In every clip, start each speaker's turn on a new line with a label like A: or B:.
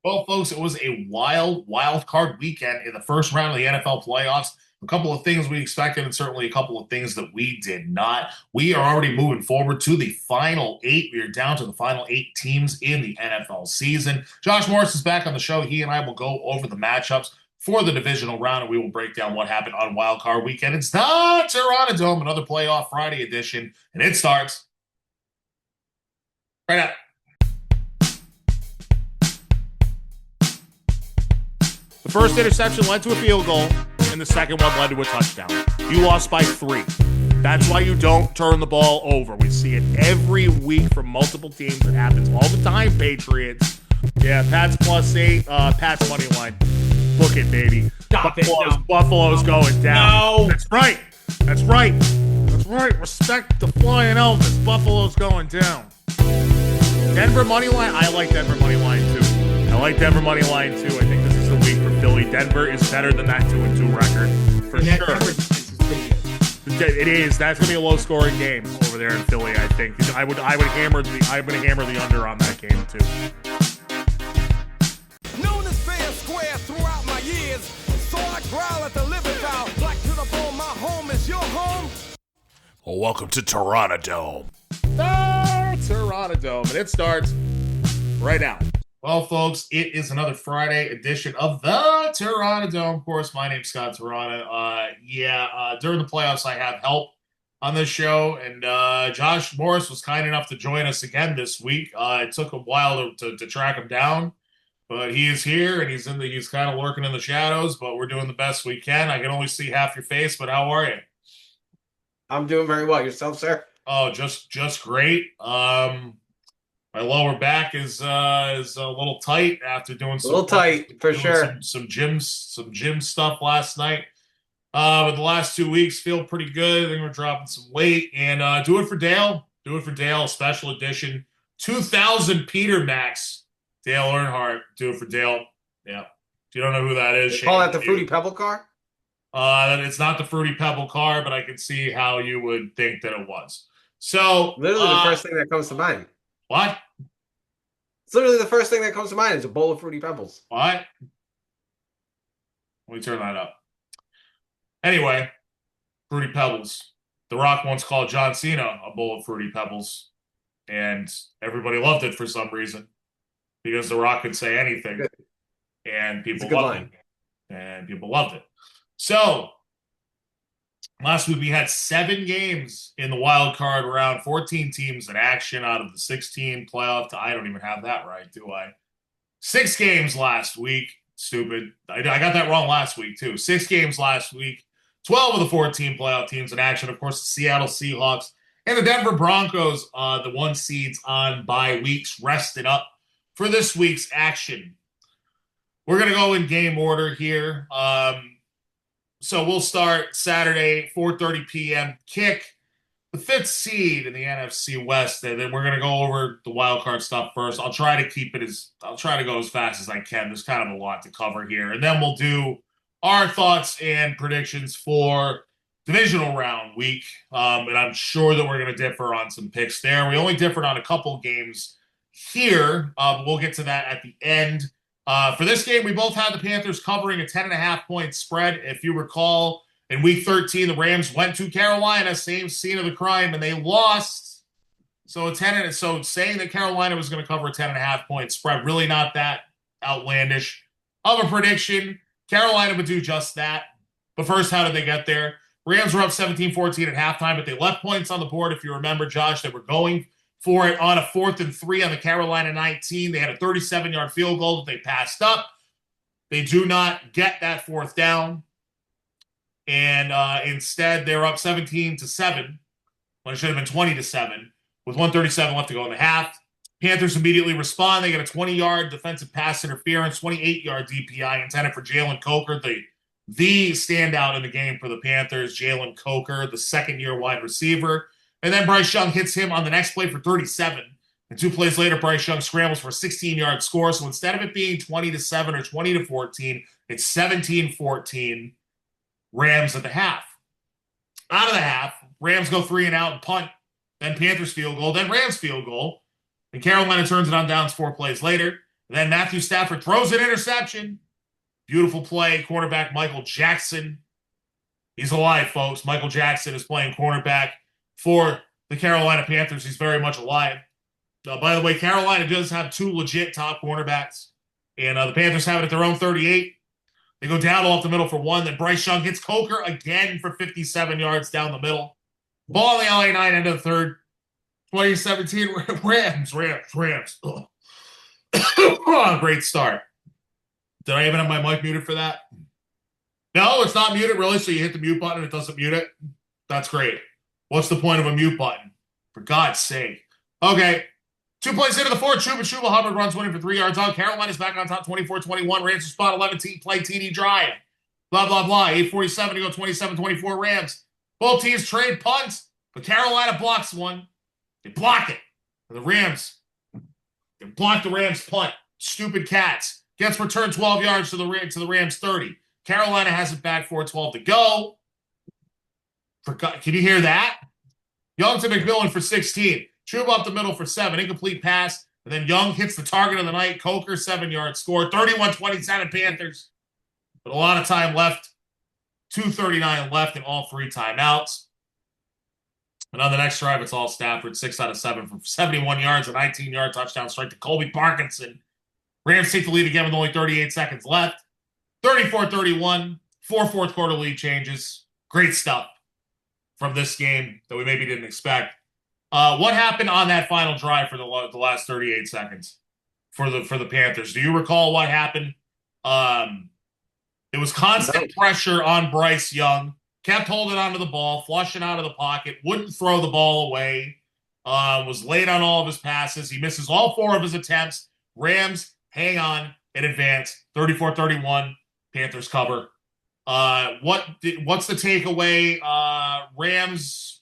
A: Well, folks, it was a wild card weekend in the first round of the NFL playoffs. A couple of things we expected, and certainly a couple of things that we did not. We are already moving forward to the final eight. We are down to the final eight teams in the NFL season. Josh Morris is back on the show. He and I will go over the matchups for the divisional round, and we will break down what happened on Wildcard Weekend. It's the Terranadome, another playoff Friday edition, and it starts right now. The first interception led to a field goal, and the second one led to a touchdown. You lost by 3. That's why you don't turn the ball over. We see it every week from multiple teams. It happens all the time, Patriots. Yeah, Pats +8, Pats money line. Book it, baby. Buffalo's going down. No. That's right. That's right. That's right. Respect the flying Elvis. Buffalo's going down. Denver money line. I like Denver money line too. I think this is the week for Philly. Denver is better than that 2-2 record for sure. It is. That's gonna be a low-scoring game over there in Philly. I think I would hammer the under on that game too.
B: Known as fair square throughout my years, so I growl at the living foul. Black to the bone, my home is your home.
A: Well, welcome to Terranadome. Terranadome, and it starts right now. Well, folks, it is another Friday edition of the Terranadome. Of course, my name's Scott Terrana. During the playoffs, I have help on this show, and Josh Morris was kind enough to join us again this week. It took a while to track him down, but he is here, and he's kind of lurking in the shadows, but we're doing the best we can. I can only see half your face, but how are you?
C: I'm doing very well. Yourself, sir?
A: Oh, just great. My lower back is a little tight after doing some gym stuff last night. But the last 2 weeks feel pretty good. I think we're dropping some weight, and do it for Dale. Special edition 2000 Peter Max. Dale Earnhardt. Do it for Dale. Yeah. If you don't know who that is,
C: call that the Fruity Pebble car?
A: It's not the Fruity Pebble car, but I can see how you would think that it was. So
C: literally the first thing that comes to mind.
A: What?
C: It's literally the first thing that comes to mind is a bowl of Fruity Pebbles.
A: What? Let me turn that up. Anyway, Fruity Pebbles. The Rock once called John Cena a bowl of Fruity Pebbles, and everybody loved it for some reason because The Rock could say anything, and people loved it. So, last week we had 7 games in the wild card round, 14 teams in action out of the 16 playoff. I don't even have that right, do I? 6 games last week. Stupid. I got that wrong last week, too. 6 games last week. 12 of the 14 playoff teams in action. Of course, the Seattle Seahawks and the Denver Broncos, the 1 seeds on bye weeks, rested up for this week's action. We're going to go in game order here. So we'll start Saturday, 4:30 p.m. kick, the 5th seed in the NFC West, and then we're going to go over the wild card stuff first. I'll try to go as fast as I can. There's kind of a lot to cover here, and then we'll do our thoughts and predictions for divisional round week. And I'm sure that we're going to differ on some picks there. We only differed on a couple games here. We'll get to that at the end. For this game, we both had the Panthers covering a 10.5-point spread. If you recall, in Week 13, the Rams went to Carolina, same scene of the crime, and they lost. So saying that Carolina was going to cover a 10.5-point spread, really not that outlandish of a prediction. Carolina would do just that. But first, how did they get there? Rams were up 17-14 at halftime, but they left points on the board. If you remember, Josh, they were going for it on a 4th and 3 on the Carolina 19. They had a 37-yard field goal that they passed up. They do not get that 4th down. And instead, they were up 17-7, when it should have been 20-7, with 1:37 left to go in the half. Panthers immediately respond. They get a 20-yard defensive pass interference, 28-yard DPI intended for Jalen Coker, the standout in the game for the Panthers. Jalen Coker, the second-year wide receiver. And then Bryce Young hits him on the next play for 37. And 2 plays later, Bryce Young scrambles for a 16-yard score. So instead of it being 20-7 or 20-14, it's 17-14 Rams at the half. Out of the half, Rams go 3 and out and punt. Then Panthers field goal, then Rams field goal. And Carolina turns it on downs 4 plays later. Then Matthew Stafford throws an interception. Beautiful play. Cornerback Michael Jackson. He's alive, folks. Michael Jackson is playing cornerback for the Carolina Panthers. He's very much alive. By the way, Carolina does have two legit top cornerbacks. And the Panthers have it at their own 38. They go down off the middle for one. Then Bryce Young hits Coker again for 57 yards down the middle. Ball in the LA9, end of the third. 2017 Rams. Oh, great start. Did I even have my mic muted for that? No, it's not muted, really. So you hit the mute button and it doesn't mute it. That's great. What's the point of a mute button? For God's sake. Okay. 2 plays into the fourth. Chuba Hubbard runs winning for 3 yards out. Carolina's back on top 24-21. Rams are spot 11 play TD drive. Blah, blah, blah. 8:47 to go 27-24 Rams. Both teams trade punts, but Carolina blocks one. They block it. And the Rams, they block the Rams punt. Stupid cats. Gets returned 12 yards to the Rams 30. Carolina has it back 4:12 to go. Can you hear that? Young to McMillan for 16. Chuba up the middle for 7. Incomplete pass. And then Young hits the target of the night. Coker, 7-yard score. 31-27 Panthers. But a lot of time left. 2:39 left in all 3 timeouts. And on the next drive, it's all Stafford. 6 out of 7 for 71 yards. A 19-yard touchdown strike to Colby Parkinson. Rams take the lead again with only 38 seconds left. 34-31. 4 fourth quarter lead changes. Great stuff from this game that we maybe didn't expect. What happened on that final drive for the last 38 seconds for the Panthers? Do you recall what happened? It was constant pressure on Bryce Young. Kept holding onto the ball, flushing out of the pocket, wouldn't throw the ball away. Was late on all of his passes. He misses all 4 of his attempts. Rams hang on and advance. 34-31. Panthers cover. What's the takeaway? Rams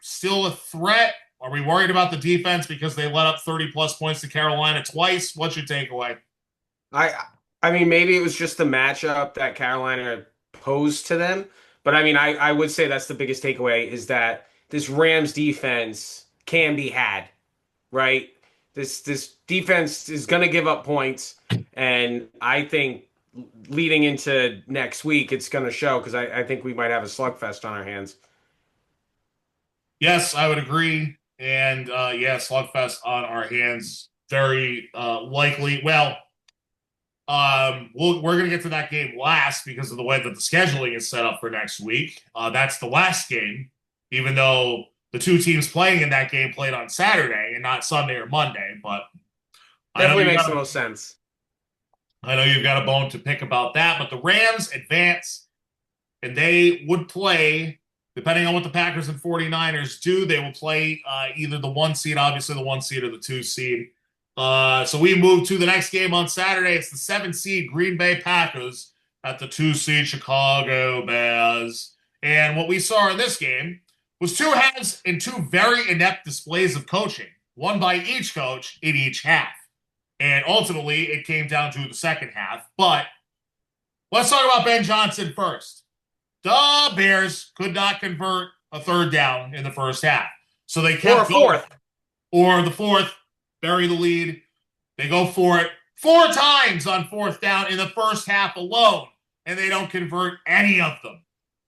A: still a threat? Are we worried about the defense because they let up 30-plus points to Carolina twice? What's your takeaway?
C: I mean, maybe it was just the matchup that Carolina posed to them. But, I mean, I would say that's the biggest takeaway is that this Rams defense can be had, right? This defense is going to give up points. And I think leading into next week, it's going to show because I think we might have a slugfest on our hands.
A: Yes, I would agree. And, slugfest on our hands. Very likely. Well, we're going to get to that game last because of the way that the scheduling is set up for next week. That's the last game, even though the 2 teams playing in that game played on Saturday and not Sunday or Monday. But
C: definitely makes the most sense.
A: I know you've got a bone to pick about that, but the Rams advance, and they would play, depending on what the Packers and 49ers do, they will play either the 1 seed, obviously the 1 seed, or the 2 seed. So we move to the next game on Saturday. It's the 7 seed Green Bay Packers at the 2 seed Chicago Bears. And what we saw in this game was 2 halves and 2 very inept displays of coaching, one by each coach in each half. And ultimately, it came down to the second half. But let's talk about Ben Johnson first. The Bears could not convert a 3rd down in the first half. So they kept going. Or the 4th. Bury the lead. They go for it 4 times on 4th down in the first half alone, and they don't convert any of them.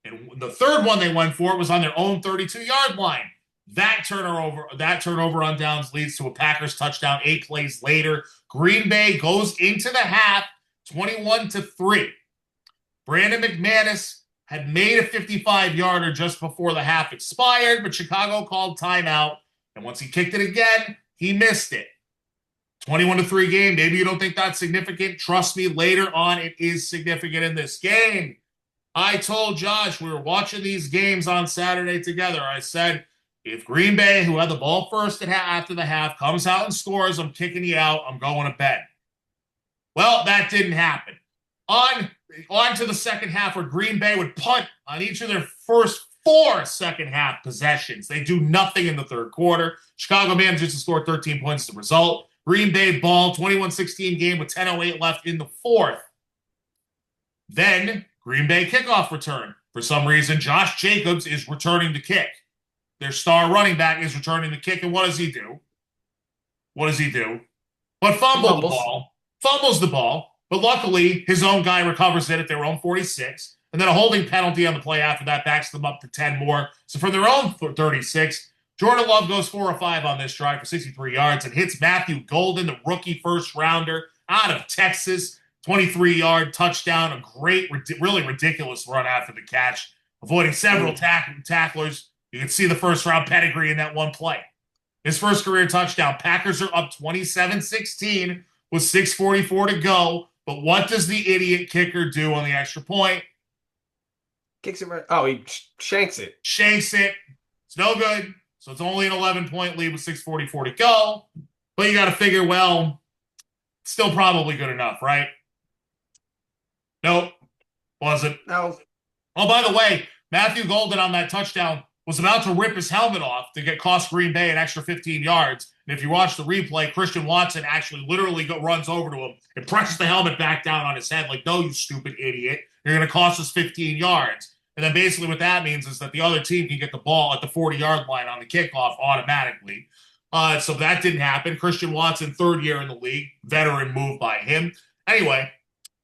A: And the 3rd one they went for was on their own 32-yard line. That turnover on downs leads to a Packers touchdown 8 plays later. Green Bay goes into the half 21-3. Brandon McManus had made a 55-yarder just before the half expired, but Chicago called timeout, and once he kicked it again, he missed it. 21-3 game. Maybe you don't think that's significant. Trust me, later on, it is significant in this game. I told Josh, we were watching these games on Saturday together. I said, if Green Bay, who had the ball first after the half, comes out and scores, I'm kicking you out. I'm going to bed. Well, that didn't happen. On to the second half where Green Bay would punt on each of their first 4 second-half possessions. They do nothing in the 3rd quarter. Chicago manages to score 13 points as a result. Green Bay ball, 21-16 game with 10:08 left in the 4th. Then, Green Bay kickoff return. For some reason, Josh Jacobs is returning the kick. Their star running back is returning the kick, and what does he do? But fumble the ball. fumbles the ball, but luckily his own guy recovers it at their own 46, and then a holding penalty on the play after that backs them up to 10 more. So from their own 36, Jordan Love goes 4 or 5 on this drive for 63 yards and hits Matthew Golden, the rookie first rounder out of Texas, 23-yard touchdown, a great, really ridiculous run after the catch, avoiding several tacklers. You can see the first round pedigree in that one play. His first career touchdown. Packers are up 27-16 with 6:44 to go. But what does the idiot kicker do on the extra point?
C: Kicks it right. Oh, he shanks it.
A: Shanks it. It's no good. So it's only an 11-point lead with 6:44 to go. But you got to figure, well, still probably good enough, right? Nope. Wasn't.
C: No.
A: Oh, by the way, Matthew Golden on that touchdown was about to rip his helmet off to get cost Green Bay an extra 15 yards. And if you watch the replay, Christian Watson actually literally runs over to him and presses the helmet back down on his head like, no, you stupid idiot. You're going to cost us 15 yards. And then basically what that means is that the other team can get the ball at the 40-yard line on the kickoff automatically. So that didn't happen. Christian Watson, third year in the league, veteran move by him. Anyway,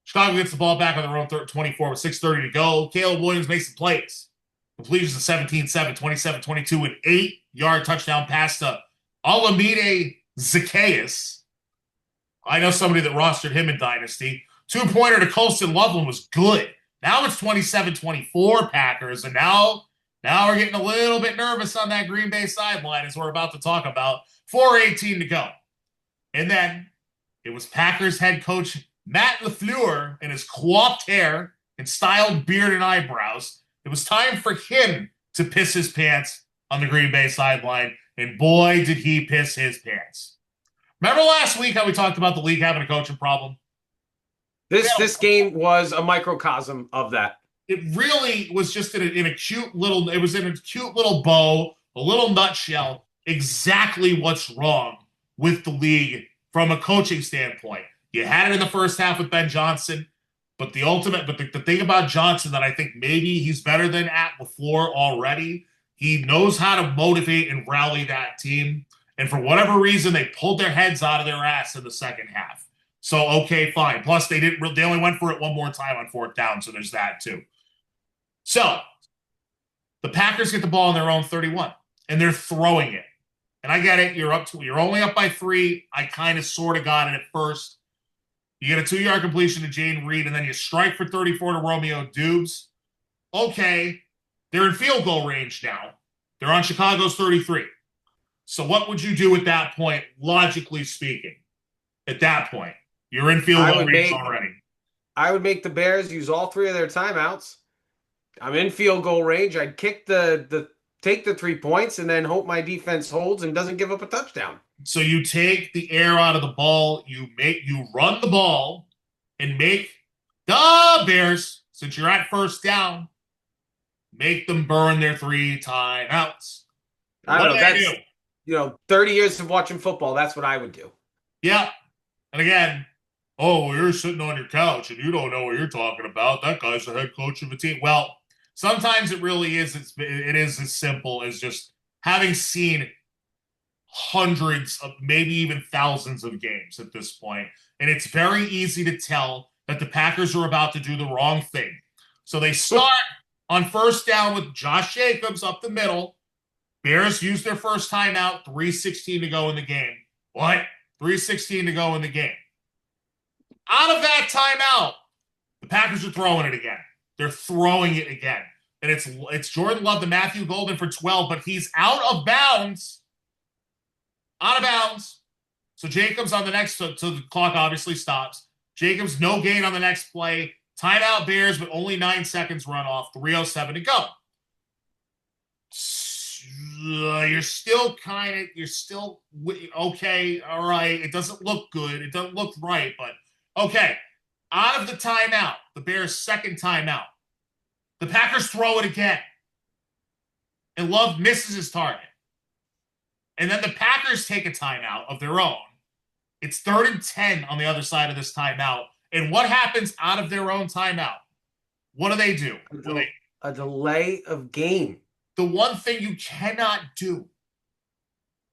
A: Chicago gets the ball back on their own 24 with 6:30 to go. Caleb Williams makes some plays. Completions of 17-7, 27-22, an 8-yard touchdown pass to Olamide Zacchaeus. I know somebody that rostered him in Dynasty. Two-pointer to Colston Loveland was good. Now it's 27-24 Packers, and now we're getting a little bit nervous on that Green Bay sideline as we're about to talk about. 4:18 to go. And then it was Packers head coach Matt LaFleur and his coiffed hair and styled beard and eyebrows. It was time for him to piss his pants on the Green Bay sideline, and boy, did he piss his pants. Remember last week how we talked about the league having a coaching problem?
C: This game was a microcosm of that.
A: It really was just in a cute little bow, a little nutshell, exactly what's wrong with the league from a coaching standpoint. You had it in the first half with Ben Johnson. But the thing about Johnson that I think maybe he's better than at LaFleur already, he knows how to motivate and rally that team. And for whatever reason, they pulled their heads out of their ass in the second half. So, okay, fine. Plus, they only went for it one more time on fourth down, so there's that too. So, the Packers get the ball on their own 31, and they're throwing it. And I get it. You're only up by 3. I kind of sort of got it at first. You get a 2-yard completion to Jane Reed, and then you strike for 34 to Romeo Dubes. Okay, they're in field goal range now. They're on Chicago's 33. So what would you do at that point, logically speaking? At that point, you're in field goal range already.
C: I would make the Bears use all 3 of their timeouts. I'm in field goal range. I'd kick take the 3 points and then hope my defense holds and doesn't give up a touchdown.
A: So you take the air out of the ball, you run the ball, and make the Bears, since you're at first down, make them burn their 3 timeouts.
C: I don't know. That's 30 years of watching football. That's what I would do. Yeah.
A: And again, you're sitting on your couch and you don't know what you're talking about. That guy's the head coach of a team. Well, sometimes it really is. It is as simple as just having seen hundreds of, maybe even thousands of games at this point. And it's very easy to tell that the Packers are about to do the wrong thing. So they start on first down with Josh Jacobs up the middle. Bears use their first timeout, 3:16 to go in the game. What? 3:16 to go in the game. Out of that timeout, the Packers are throwing it again. They're throwing it again. And it's Jordan Love to Matthew Golden for 12, but he's out of bounds. Out of bounds. So Jacobs on the next, so the clock obviously stops. Jacobs, no gain on the next play. Timeout Bears, but only 9 seconds run off. 3:07 to go. You're still okay. All right. It doesn't look good. It doesn't look right, but okay. Out of the timeout, the Bears' second timeout, the Packers throw it again. And Love misses his target. And then the Packers take a timeout of their own. It's 3rd and 10 on the other side of this timeout. And what happens out of their own timeout? What do?
C: A delay of game.
A: The one thing you cannot do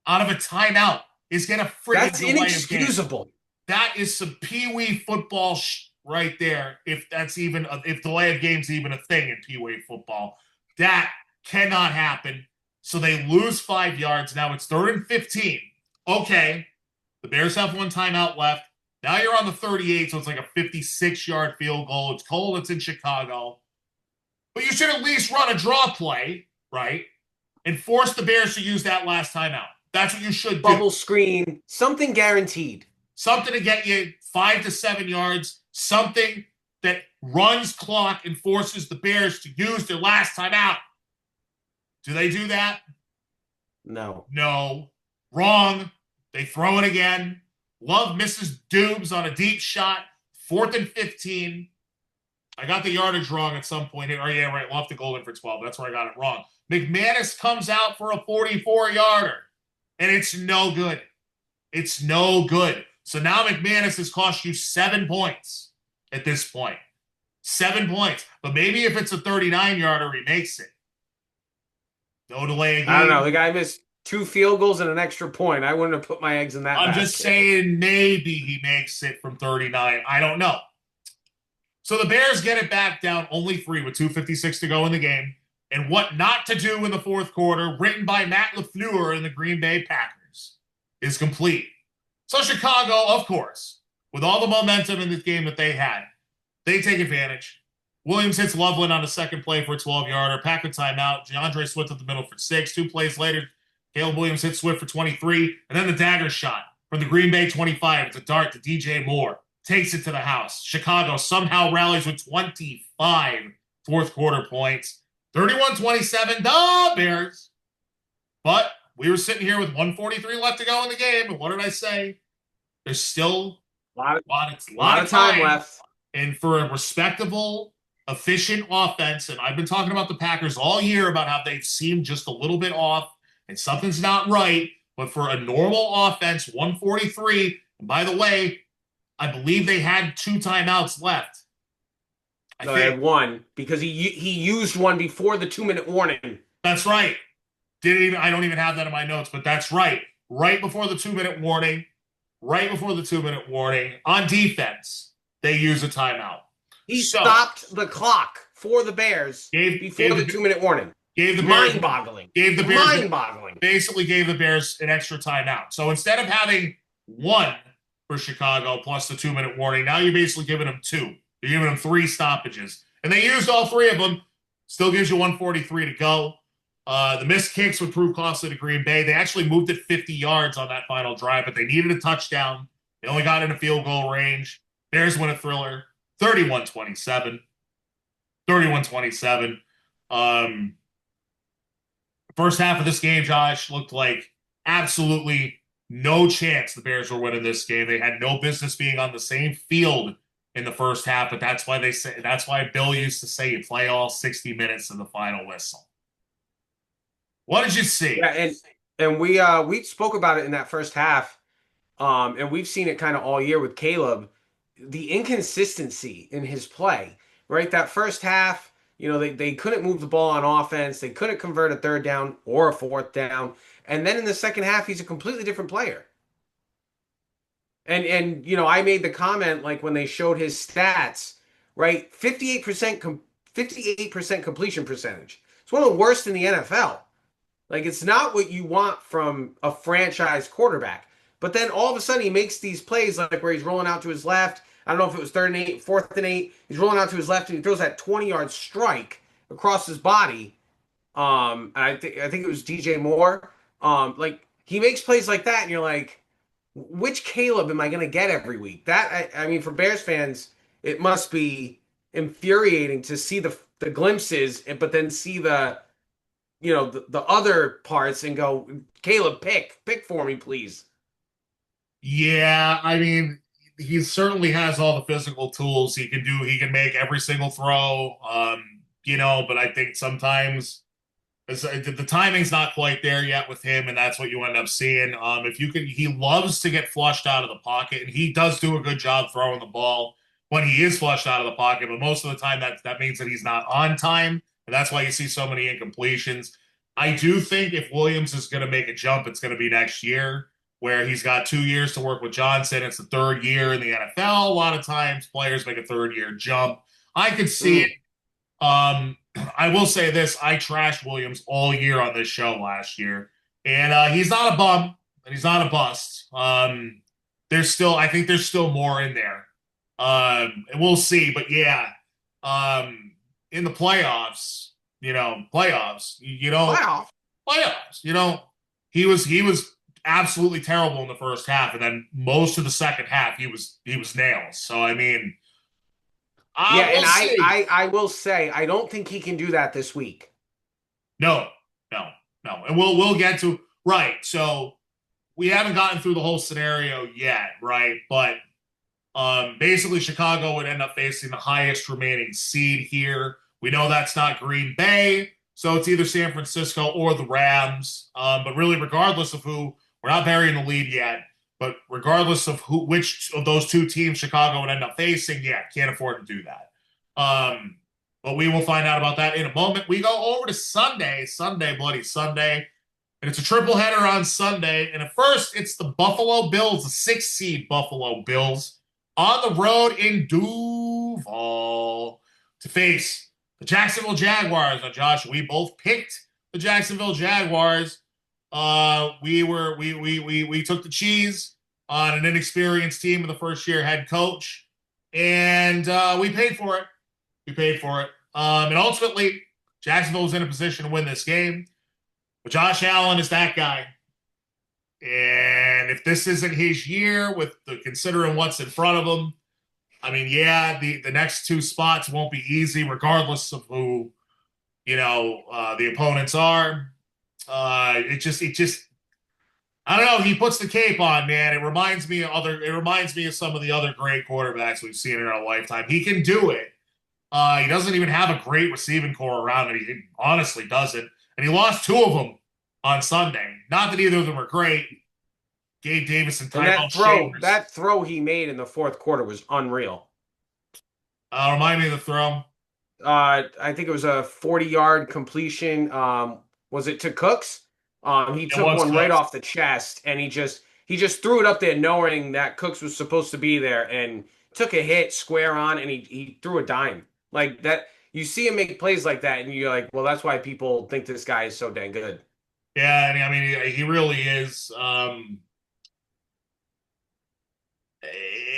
A: out of a timeout is get a freaking
C: That's inexcusable.
A: That is some pee-wee football right there. If if delay of game's even a thing in pee-wee football, that cannot happen. So they lose 5 yards. Now it's 3rd and 15. Okay, the Bears have 1 timeout left. Now you're on the 38, so it's like a 56-yard field goal. It's cold. It's in Chicago. But you should at least run a draw play, right? And force the Bears to use that last timeout. That's what you should do.
C: Bubble screen, something guaranteed.
A: Something to get you 5 to 7 yards. Something that runs clock and forces the Bears to use their last timeout. Do they do that?
C: No.
A: No. Wrong. They throw it again. Love misses Dubes on a deep shot. 4th and 15. I got the yardage wrong at some point here. Oh, yeah, right. Love the goal in for 12. That's where I got it wrong. McManus comes out for a 44-yarder, and it's no good. It's no good. So now McManus has cost you 7 points at this point. 7 points. But maybe if it's a 39-yarder, he makes it. No delay again.
C: I don't know. The guy missed 2 field goals and an extra point. I wouldn't have put my eggs in that basket.
A: Just saying maybe he makes it from 39. I don't know. So the Bears get it back down only 3 with 2:56 to go in the game. And what not to do in the fourth quarter, written by Matt LaFleur and the Green Bay Packers, is complete. So Chicago, of course, with all the momentum in this game that they had, they take advantage. Williams hits Loveland on the second play for a 12-yarder. Packer timeout. DeAndre Swift at the middle for 6. 2 plays later, Caleb Williams hits Swift for 23. And then the dagger shot from the Green Bay 25. It's a dart to DJ Moore. Takes it to the house. Chicago somehow rallies with 25 fourth quarter points. 31-27, the Bears. But we were sitting here with 1:43 left to go in the game. And what did I say? There's still
C: a lot of time left.
A: And for a respectable, efficient offense, and I've been talking about the Packers all year about how they've seemed just a little bit off and something's not right. But for a normal offense, 143, and by the way, I believe they had 2 timeouts left.
C: They had 1 because he used one before the 2-minute warning.
A: That's right. I don't even have that in my notes, but that's right. Right before the 2-minute warning, on defense, they use a timeout.
C: He stopped the clock for the Bears before the 2-minute warning.
A: Gave the Bears
C: mind-boggling.
A: Mind-boggling. Basically gave the Bears an extra timeout. So instead of having 1 for Chicago plus the 2-minute warning, now you're basically giving them 2. You're giving them 3 stoppages. And they used all 3 of them. Still gives you 143 to go. The missed kicks would prove costly to Green Bay. They actually moved it 50 yards on that final drive, but they needed a touchdown. They only got in a field goal range. Bears win a thriller. 31-27. 31-27. First half of this game, Josh, looked like absolutely no chance the Bears were winning this game. They had no business being on the same field in the first half, but that's why Bill used to say you play all 60 minutes in the final whistle. What did you see?
C: Yeah, and we spoke about it in that first half, and we've seen it kind of all year with Caleb, the inconsistency in his play, right? That first half, they couldn't move the ball on offense. They couldn't convert a 3rd down or a 4th down. And then in the second half, he's a completely different player. And I made the comment, like, when they showed his stats, right? 58% completion percentage. It's one of the worst in the NFL. Like, it's not what you want from a franchise quarterback. But then all of a sudden he makes these plays, like where he's rolling out to his left. I don't know if it was 3rd and 8, 4th and 8. He's rolling out to his left and he throws that 20-yard strike across his body. I think it was DJ Moore. Like, he makes plays like that, and you're like, which Caleb am I going to get every week? That, I mean, for Bears fans, it must be infuriating to see the glimpses, but then see the other parts and go, Caleb, pick for me, please.
A: Yeah, I mean, he certainly has all the physical tools he can make every single throw, but I think sometimes the timing's not quite there yet with him, and that's what you end up seeing. He loves to get flushed out of the pocket, and he does do a good job throwing the ball when he is flushed out of the pocket, but most of the time that means that he's not on time, and that's why you see so many incompletions. I do think if Williams is going to make a jump, it's going to be next year. where he's got 2 years to work with Johnson. It's the third year in the NFL. A lot of times players make a third-year jump. I could see it. I will say this. I trashed Williams all year on this show last year. And he's not a bum, and he's not a bust. I think there's still more in there. And we'll see. But yeah, in the playoffs, playoffs, he was absolutely terrible in the first half, and then most of the second half he was nails. So I mean,
C: I will say I don't think he can do that this week.
A: No, and we'll get to right. So we haven't gotten through the whole scenario yet, right? But basically, Chicago would end up facing the highest remaining seed here. We know that's not Green Bay, so it's either San Francisco or the Rams. But really, regardless of who, we're not burying the lead yet. But regardless of which of those two teams Chicago would end up facing, yeah, can't afford to do that. But we will find out about that in a moment. We go over to Sunday, bloody Sunday. And it's a triple header on Sunday. And at first, it's the Buffalo Bills, the 6th seed Buffalo Bills, on the road in Duval to face the Jacksonville Jaguars. Now, Josh, we both picked the Jacksonville Jaguars. We took the cheese on an inexperienced team with a first-year head coach, and we paid for it. And ultimately, Jacksonville was in a position to win this game. But Josh Allen is that guy. And if this isn't his year, considering what's in front of him, I mean, yeah, the next two spots won't be easy, regardless of who, the opponents are. It just, I don't know. He puts the cape on, man. It reminds me of some of the other great quarterbacks we've seen in our lifetime. He can do it. He doesn't even have a great receiving core around it. He honestly doesn't. And he lost 2 of them on Sunday. Not that either of them are great. Gabe Davis and
C: that throw he made in the fourth quarter was unreal.
A: Remind me of the throw.
C: I think it was a 40-yard completion. Was it to Cooks? He took one right off the chest, and he just threw it up there knowing that Cooks was supposed to be there, and took a hit square on, and he threw a dime. Like that. You see him make plays like that, and you're like, well, that's why people think this guy is so dang good.
A: Yeah, and I mean, he really is.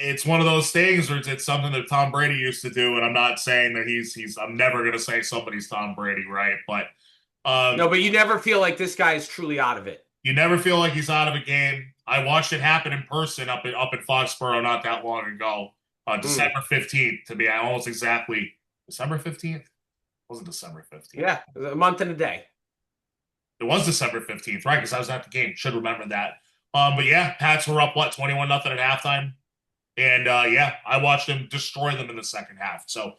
A: It's one of those things where it's something that Tom Brady used to do, and I'm not saying that I'm never going to say somebody's Tom Brady, right? But
C: no, but you never feel like this guy is truly out of it.
A: You never feel like he's out of a game. I watched it happen in person up in Foxborough not that long ago, on December 15th, to be almost exactly. December 15th? Was it December 15th?
C: Yeah, it was a month and a day.
A: It was December 15th, right? Because I was at the game. Should remember that. But yeah, Pats were up, 21-0 at halftime. And yeah, I watched him destroy them in the second half. So,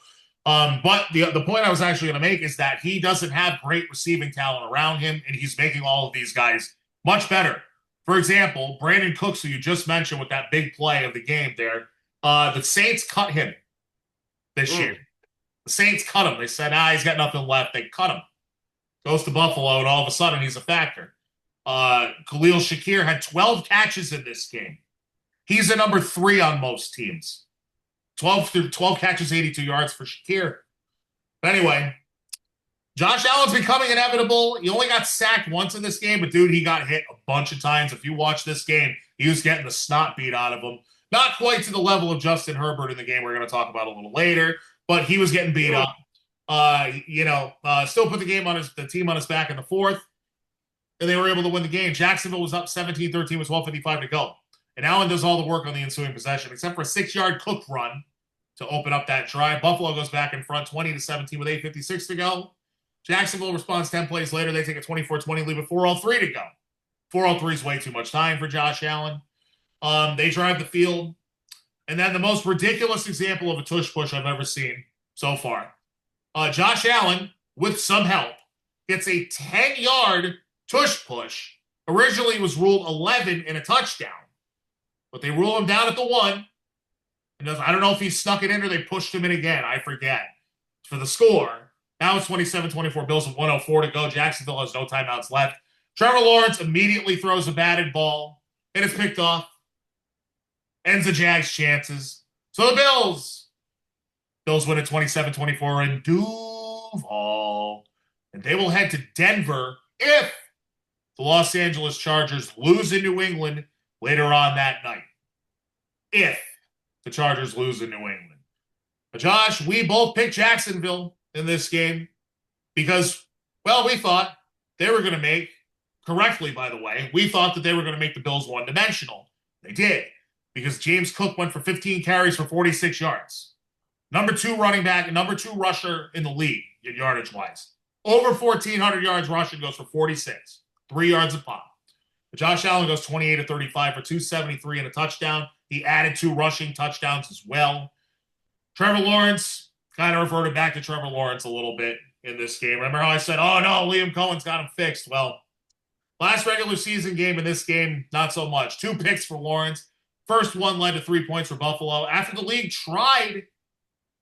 A: but the point I was actually going to make is that he doesn't have great receiving talent around him, and he's making all of these guys much better. For example, Brandon Cooks, who you just mentioned with that big play of the game there, the Saints cut him this year. The Saints cut him. They said, he's got nothing left. They cut him. Goes to Buffalo, and all of a sudden, he's a factor. Khalil Shakir had 12 catches in this game. He's a number 3 on most teams. 12 catches, 82 yards for Shakir. But anyway, Josh Allen's becoming inevitable. He only got sacked once in this game, but dude, he got hit a bunch of times. If you watch this game, he was getting the snot beat out of him. Not quite to the level of Justin Herbert in the game we're going to talk about a little later, but he was getting beat up. Still put the team on his back in the fourth, and they were able to win the game. Jacksonville was up 17-13 with 12:55 to go. And Allen does all the work on the ensuing possession, except for a 6-yard Cook run to open up that drive. Buffalo goes back in front 20-17 with 8:56 to go. Jacksonville responds 10 plays later. They take a 24-20 lead with 4:03 to go. 4:03 is way too much time for Josh Allen. They drive the field. And then the most ridiculous example of a tush push I've ever seen so far. Josh Allen, with some help, gets a 10-yard tush push. Originally, it was ruled 11 in a touchdown. But they rule him down at the 1. And I don't know if he snuck it in or they pushed him in again. I forget. For the score. Now it's 27-24 Bills with 1:04 to go. Jacksonville has no timeouts left. Trevor Lawrence immediately throws a batted ball. and it's picked off. Ends the Jags' chances. So the Bills win at 27-24 in Duval. And they will head to Denver if the Los Angeles Chargers lose in New England later on that night. If the Chargers lose in New England. But Josh, we both picked Jacksonville in this game because, well, we thought they were going to make, correctly, by the way, we thought that they were going to make the Bills one-dimensional. They did, because James Cook went for 15 carries for 46 yards. Number 2 running back and number 2 rusher in the league, yardage-wise. Over 1,400 yards rushing, goes for 46. 3 yards a pop. But Josh Allen goes 28 of 35 for 273 and a touchdown. He added 2 rushing touchdowns as well. Trevor Lawrence kind of reverted back to Trevor Lawrence a little bit in this game. Remember how I said, oh no, Liam Cohen's got him fixed? Well, last regular season game, in this game, not so much. 2 picks for Lawrence. First one led to 3 points for Buffalo. After the league tried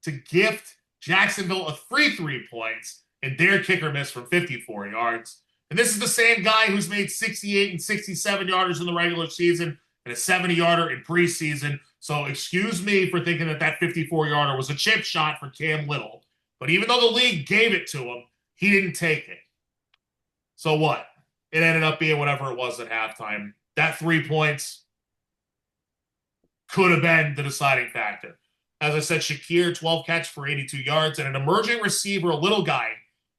A: to gift Jacksonville a free 3 points, and their kicker missed from 54 yards. And this is the same guy who's made 68 and 67 yarders in the regular season and a 70-yarder in preseason. So excuse me for thinking that that 54-yarder was a chip shot for Cam Little. But even though the league gave it to him, he didn't take it. So what? It ended up being whatever it was at halftime. That 3 points could have been the deciding factor. As I said, Shakir, 12 catches for 82 yards, and an emerging receiver, a little guy,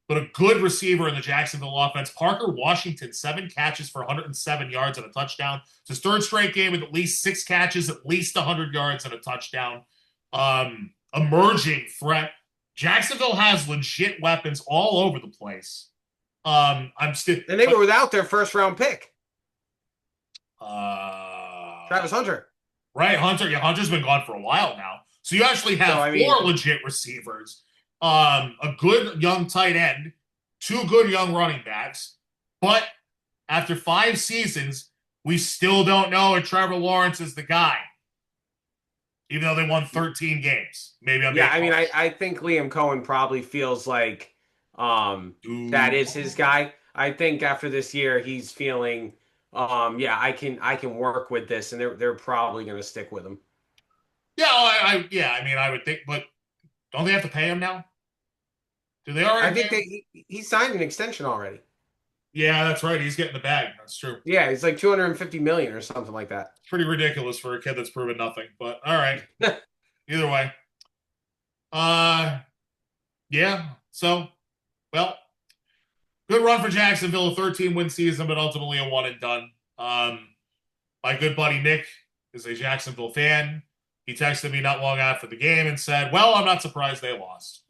A: but a good receiver in the Jacksonville offense. Parker Washington, 7 catches for 107 yards and a touchdown. It's his 3rd straight game with at least 6 catches, at least 100 yards and a touchdown. Emerging threat. Jacksonville has legit weapons all over the place. And
C: they were without their first-round pick. Travis Hunter.
A: Right, Hunter. Yeah, Hunter's been gone for a while now. So you actually have 4 legit receivers. A good young tight end, 2 good young running backs, but after 5 seasons, we still don't know if Trevor Lawrence is the guy, even though they won 13 games. Maybe
C: I think Liam Cohen probably feels like that is his guy. I think after this year, he's feeling, I can work with this, and they're probably going to stick with him.
A: Yeah, I would think, but don't they have to pay him now? Do they already?
C: I think he signed an extension already.
A: Yeah, that's right. He's getting the bag. That's true.
C: Yeah, it's like $250 million or something like that.
A: It's pretty ridiculous for a kid that's proven nothing. But all right. Either way. Yeah. So, well, good run for Jacksonville, a 13-win season, but ultimately a one and done. My good buddy Nick is a Jacksonville fan. He texted me not long after the game and said, well, I'm not surprised they lost.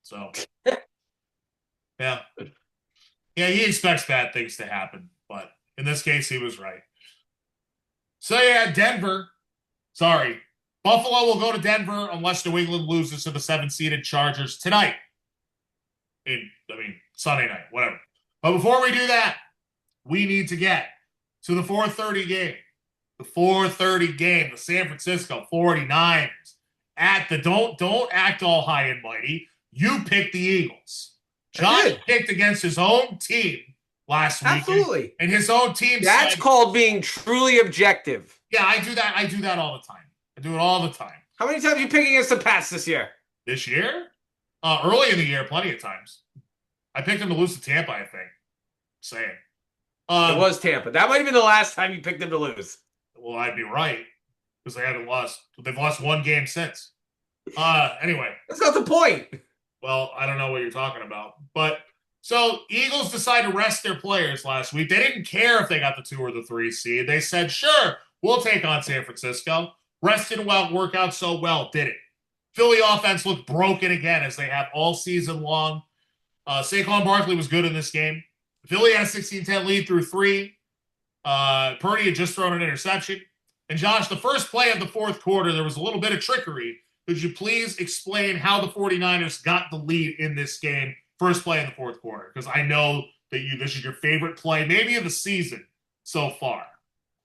A: So, yeah. Yeah, he expects bad things to happen, but in this case, he was right. So, yeah, Buffalo will go to Denver unless New England loses to the 7-seeded Chargers tonight. Sunday night, whatever. But before we do that, we need to get to the 4:30 game. The 4:30 game, the San Francisco 49ers at the don't act all high and mighty. You picked the Eagles. Josh picked against his own team last week.
C: Absolutely.
A: And his own team
C: That's called being truly objective.
A: Yeah, I do that. I do that all the time. I do it all the time.
C: How many times you pick against the Pats this year?
A: This year? Early in the year, plenty of times. I picked them to lose to Tampa, I think. Saying.
C: It was Tampa. That might have been the last time you picked them to lose.
A: Well, I'd be right. Because they haven't lost. They've lost 1 game since. Anyway.
C: That's not the point.
A: Well, I don't know what you're talking about. But, so, Eagles decided to rest their players last week. They didn't care if they got the 2 or the 3 seed. They said, sure, we'll take on San Francisco. Rested well, work out so well, did it. Philly offense looked broken again as they have all season long. Saquon Barkley was good in this game. Philly had a 16-10 lead through 3. Purdy had just thrown an interception. And Josh, the first play of the 4th quarter, there was a little bit of trickery. Could you please explain how the 49ers got the lead in this game, first play in the 4th quarter? Because I know that this is your favorite play, maybe of the season so far.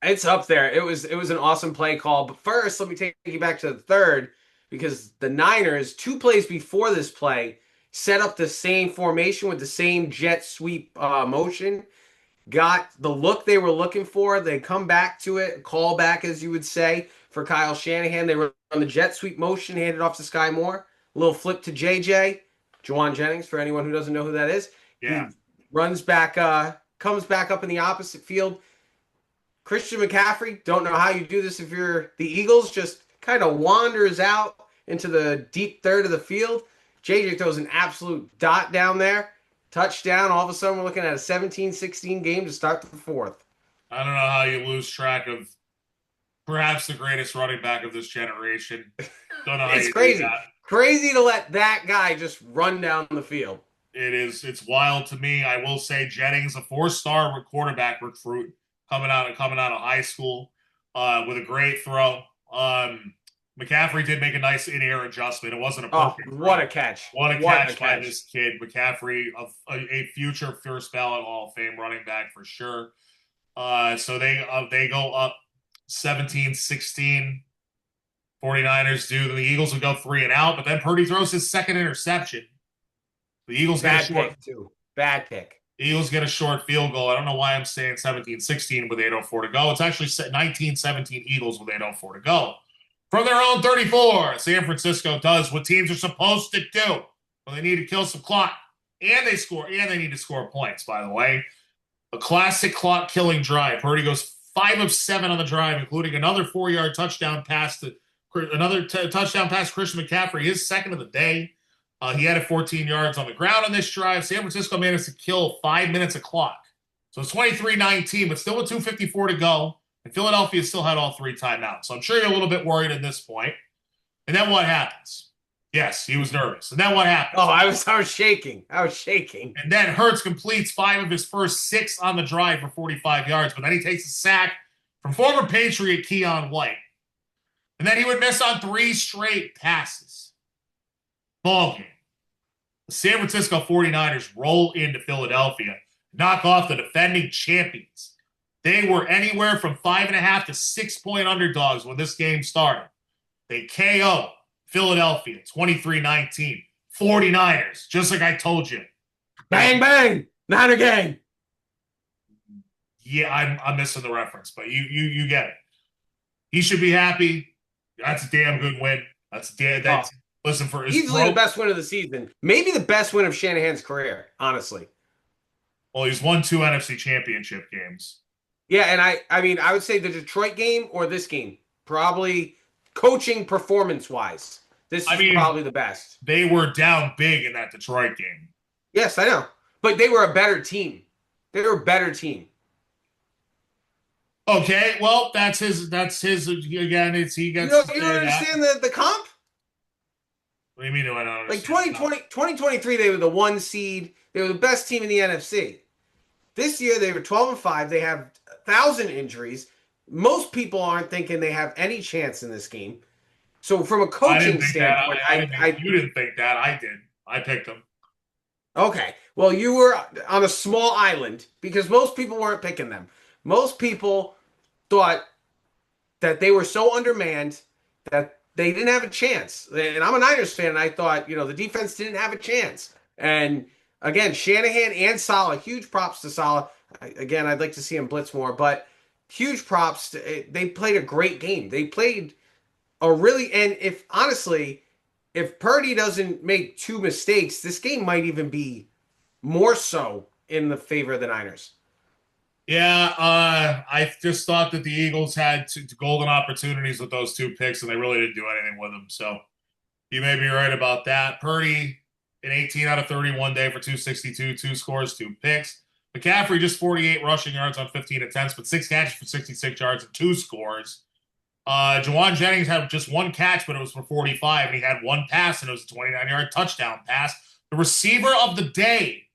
C: It's up there. It was an awesome play call. But first, let me take you back to the 3rd, because the Niners, 2 plays before this play, set up the same formation with the same jet sweep motion. got the look they were looking for. They come back to it, call back, as you would say, for Kyle Shanahan. They were on the jet sweep motion, handed off to Sky Moore. A little flip to JJ, Juwan Jennings, for anyone who doesn't know who that is.
A: Yeah.
C: He runs back, comes back up in the opposite field. Christian McCaffrey, don't know how you do this if you're the Eagles, just kind of wanders out into the deep third of the field. JJ throws an absolute dot down there. Touchdown. All of a sudden, we're looking at a 17-16 game to start the fourth.
A: I don't know how you lose track of perhaps the greatest running back of this generation. Don't know how
C: It's
A: you
C: crazy.
A: do that.
C: Crazy to let that guy just run down the field.
A: It's wild to me. I will say Jennings, a 4-star quarterback recruit coming out of high school, with a great throw. McCaffrey did make a nice in-air adjustment. It wasn't a perfect
C: what
A: throw.
C: a catch.
A: What a catch by this kid. McCaffrey, a future first ballot Hall of Fame running back for sure. So they go up 17-16. 49ers do. The Eagles would go 3 and out, but then Purdy throws his second interception. The Eagles get a short
C: pick, too. Bad pick.
A: The Eagles get a short field goal. I don't know why I'm saying 17-16 with 8:04 to go. It's actually 19-17 Eagles with 8:04 to go. From their own 34, San Francisco does what teams are supposed to do when they need to kill some clock. And they score, and they need to score points, by the way. A classic clock-killing drive. Purdy goes 5 of 7 on the drive, including another 4-yard touchdown pass to touchdown pass Christian McCaffrey, his second of the day. He added 14 yards on the ground on this drive. San Francisco managed to kill 5 minutes of clock. So it's 23-19, but still with 2:54 to go. And Philadelphia still had all 3 timeouts. So I'm sure you're a little bit worried at this point. And then what happens? Yes, he was nervous. And then what happens?
C: Oh, I was shaking. I was shaking.
A: And then Hurts completes 5 of his first 6 on the drive for 45 yards. But then he takes a sack from former Patriot Keon White. And then he would miss on 3 straight passes. Ball game. The San Francisco 49ers roll into Philadelphia, knock off the defending champions. They were anywhere from 5.5 to 6-point underdogs when this game started. They KO Philadelphia 23-19. 49ers, just like I told you.
C: Bang, bang. Niner gang.
A: Yeah, I'm missing the reference, but you get it. He should be happy. That's a damn good win. Listen, for his
C: easily the best win of the season. Maybe the best win of Shanahan's career, honestly.
A: Well, he's won 2 NFC championship games.
C: Yeah, and I mean, I would say the Detroit game or this game, probably coaching performance-wise. This is probably the best.
A: They were down big in that Detroit game.
C: Yes, I know. But they were a better team. They were a better team.
A: Okay, well, that's his again. He gets.
C: You don't understand the comp?
A: What do you mean? I don't
C: understand? Like 2023, they were the 1 seed. They were the best team in the NFC. This year, they were 12-5. They have 1,000 injuries. Most people aren't thinking they have any chance in this game. So, from a coaching standpoint,
A: you didn't think that. I did. I picked them.
C: Okay. Well, you were on a small island because most people weren't picking them. Most people thought that they were so undermanned that they didn't have a chance. And I'm a Niners fan, and I thought, the defense didn't have a chance. And again, Shanahan and Saleh, huge props to Saleh. Again, I'd like to see him blitz more, but huge props. They played a great game. They played and if Purdy doesn't make 2 mistakes, this game might even be more so in the favor of the Niners.
A: Yeah, I just thought that the Eagles had 2 golden opportunities with those 2 picks, and they really didn't do anything with them. So you may be right about that. Purdy, an 18 out of 31 day for 262, 2 scores, 2 picks. McCaffrey, just 48 rushing yards on 15 attempts, but 6 catches for 66 yards and 2 scores. Juwan Jennings had just 1 catch, but it was for 45, and he had 1 pass, and it was a 29-yard touchdown pass. The receiver of the day,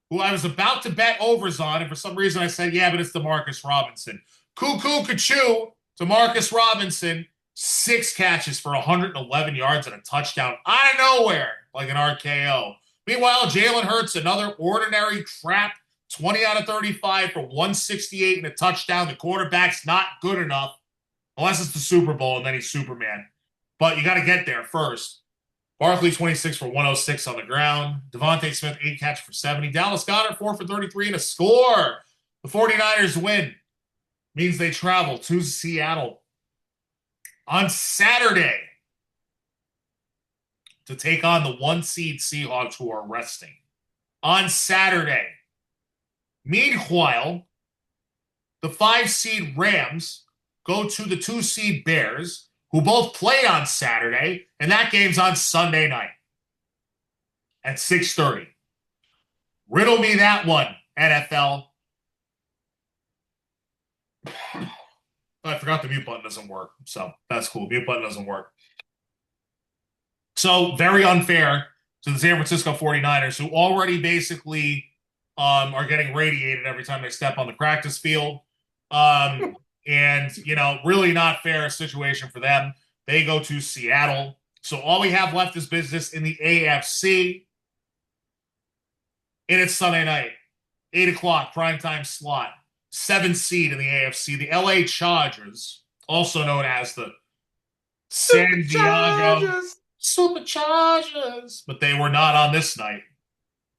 A: who I was about to bet overs on, and for some reason I said, yeah, but it's Demarcus Robinson. Cuckoo, Kachoo, Demarcus Robinson, 6 catches for 111 yards and a touchdown out of nowhere, like an RKO. Meanwhile, Jalen Hurts, another ordinary crap, 20 out of 35 for 168 and a touchdown. The quarterback's not good enough, unless it's the Super Bowl, and then he's Superman. But you got to get there first. Barkley, 26 for 106 on the ground. Devontae Smith, 8 catches for 70. Dallas Goedert, 4 for 33 and a score. The 49ers win means they travel to Seattle on Saturday to take on the 1-seed Seahawks, who are resting on Saturday. Meanwhile, the 5-seed Rams go to the 2-seed Bears, who both play on Saturday, and that game's on Sunday night at 6:30. Riddle me that one, NFL. I forgot the mute button doesn't work, so that's cool. Mute button doesn't work. So very unfair to the San Francisco 49ers, who already basically are getting radiated every time they step on the practice field. And, really not fair situation for them. They go to Seattle. So all we have left is business in the AFC. And it's Sunday night, 8 o'clock, primetime slot. 7th seed in the AFC, the LA Chargers, also known as the San Diego Superchargers, but they were not on this night.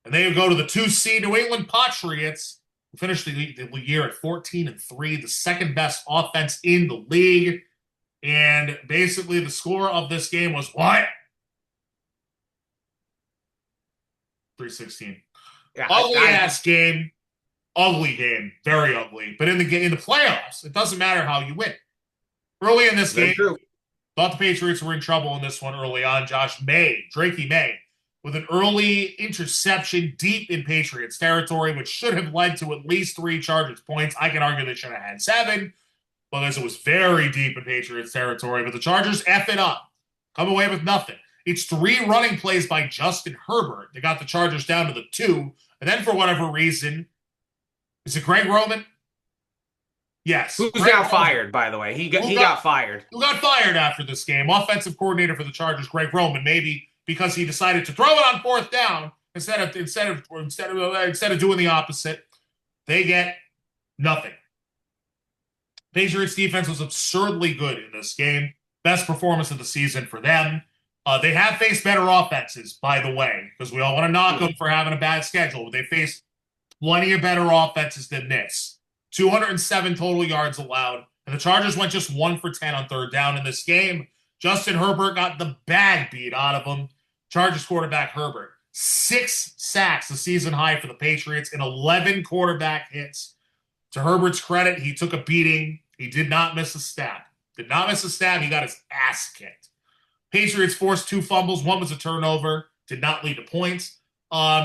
A: And they go to the 2-seed New England Patriots, who finished the year at 14-3, the second best offense in the league. And basically the score of this game was what? 3-16. Yeah, ugly-ass game. Ugly game. Very ugly. But in the playoffs, it doesn't matter how you win. Early in this game, thought the Patriots were in trouble in this one early on. Drakey May, with an early interception deep in Patriots territory, which should have led to at least 3 Chargers points. I can argue they should have had 7, because it was very deep in Patriots territory. But the Chargers F it up. Come away with nothing. It's 3 running plays by Justin Herbert that got the Chargers down to the 2. And then for whatever reason, is it Greg Roman? Yes.
C: Who's now fired, by the way? He got fired.
A: Who got fired after this game? Offensive coordinator for the Chargers, Greg Roman, maybe because he decided to throw it on 4th down instead of doing the opposite. They get nothing. Patriots defense was absurdly good in this game. Best performance of the season for them. They have faced better offenses, by the way, because we all want to knock them for having a bad schedule. But they faced plenty of better offenses than this. 207 total yards allowed. And the Chargers went just 1 for 10 on 3rd down in this game. Justin Herbert got the bag beat out of him. Chargers quarterback Herbert. 6 sacks, the season high for the Patriots, and 11 quarterback hits. To Herbert's credit, he took a beating. He did not miss a stab. He got his ass kicked. Patriots forced 2 fumbles. One was a turnover. Did not lead to points.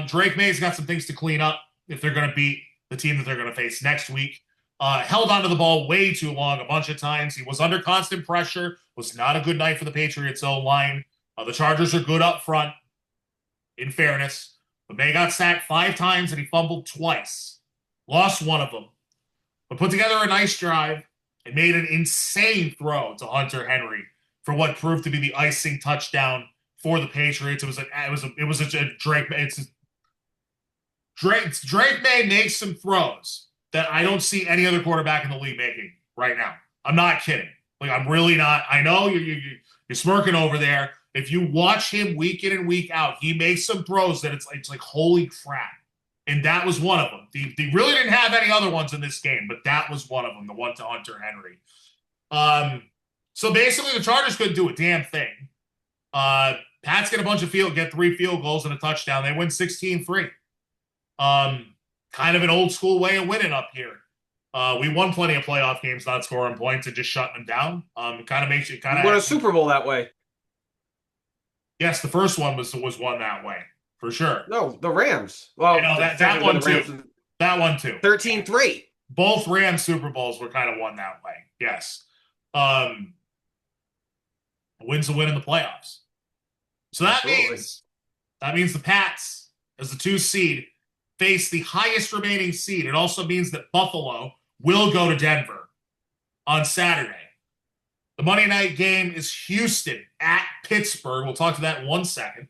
A: Drake May's got some things to clean up if they're going to beat the team that they're going to face next week. Held onto the ball way too long a bunch of times. He was under constant pressure. Was not a good night for the Patriots O-line. The Chargers are good up front, in fairness. But May got sacked 5 times and he fumbled twice. Lost one of them. But put together a nice drive and made an insane throw to Hunter Henry for what proved to be the icing touchdown for the Patriots. It was a Drake May. Drake May makes some throws that I don't see any other quarterback in the league making right now. I'm not kidding. I'm really not. I know you're smirking over there. If you watch him week in and week out, he makes some throws that it's like holy crap. And that was one of them. They really didn't have any other ones in this game, but that was one of them, the one to Hunter Henry. So basically the Chargers couldn't do a damn thing. Pats get 3 field goals and a touchdown. They win 16-3. Kind of an old school way of winning up here. We won plenty of playoff games not scoring points and just shutting them down. It kind of makes you kind of
C: won a Super Bowl that way.
A: Yes, the first one was won that way for sure.
C: No, the Rams. Well,
A: that one too. That one too.
C: 13-3.
A: Both Rams Super Bowls were kind of won that way. Yes. A win's a win in the playoffs. So that means the Pats, as the 2 seed, face the highest remaining seed. It also means that Buffalo will go to Denver on Saturday. The Monday night game is Houston at Pittsburgh. We'll talk to that in 1 second.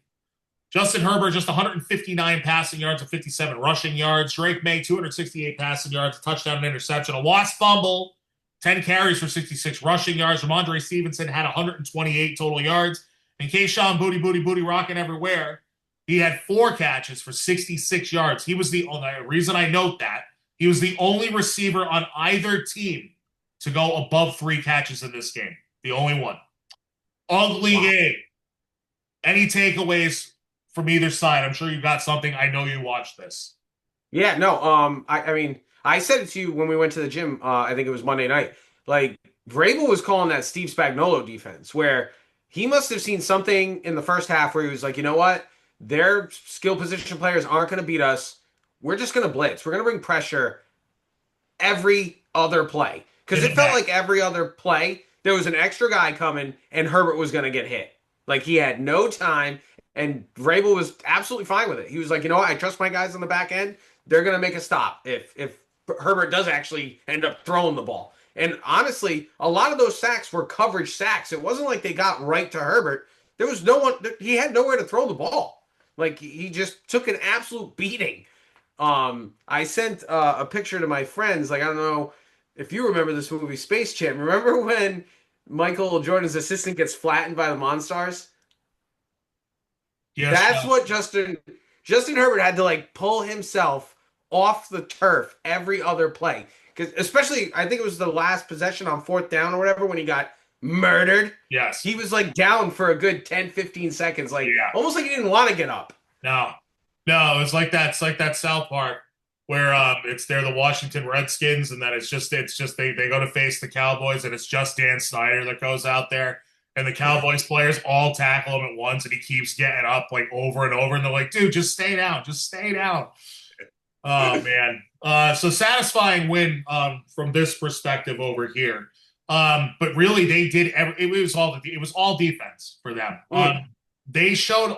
A: Justin Herbert, just 159 passing yards and 57 rushing yards. Drake May, 268 passing yards, a touchdown and interception, a lost fumble, 10 carries for 66 rushing yards. Ramondre Stevenson had 128 total yards. And Keyshawn Booty rocking everywhere. He had 4 catches for 66 yards. He was the reason I note that. He was the only receiver on either team to go above 3 catches in this game. The only one. Ugly
C: Wow.
A: game. Any takeaways from either side? I'm sure you got something. I know you watched this.
C: Yeah, no, I mean, I said it to you when we went to the gym, I think it was Monday night. Like, Vrabel was calling that Steve Spagnuolo defense, where he must have seen something in the first half where he was like, you know what? Their skill position players aren't going to beat us. We're just going to blitz. We're going to bring pressure every other play. Because
A: In
C: it
A: the
C: felt
A: back.
C: like every other play, there was an extra guy coming and Herbert was going to get hit. Like, he had no time, and Vrabel was absolutely fine with it. He was like, you know what? I trust my guys on the back end. They're going to make a stop if Herbert does actually end up throwing the ball. And honestly, a lot of those sacks were coverage sacks. It wasn't like they got right to Herbert. There was no one, he had nowhere to throw the ball. Like, he just took an absolute beating. I sent a picture to my friends. Like, I don't know if you remember this movie, Space Jam. Remember when Michael Jordan's assistant gets flattened by the Monstars?
A: Yes,
C: That's
A: Josh.
C: what Justin Herbert had to like pull himself off the turf every other play. Because especially I think it was the last possession on fourth down or whatever when he got murdered.
A: Yes.
C: He was like down for a good 10, 15 seconds, like
A: Yeah.
C: almost like he didn't want to get up.
A: No. No, it's like that. It's like that South Park where it's they're the Washington Redskins, and then it's just they go to face the Cowboys, and it's just Dan Snyder that goes out there, and the Cowboys players all tackle him at once, and he keeps getting up like over and over, and they're like, dude, just stay down, just stay down. Oh man. So satisfying win from this perspective over here. But really they did it was all defense for them. They showed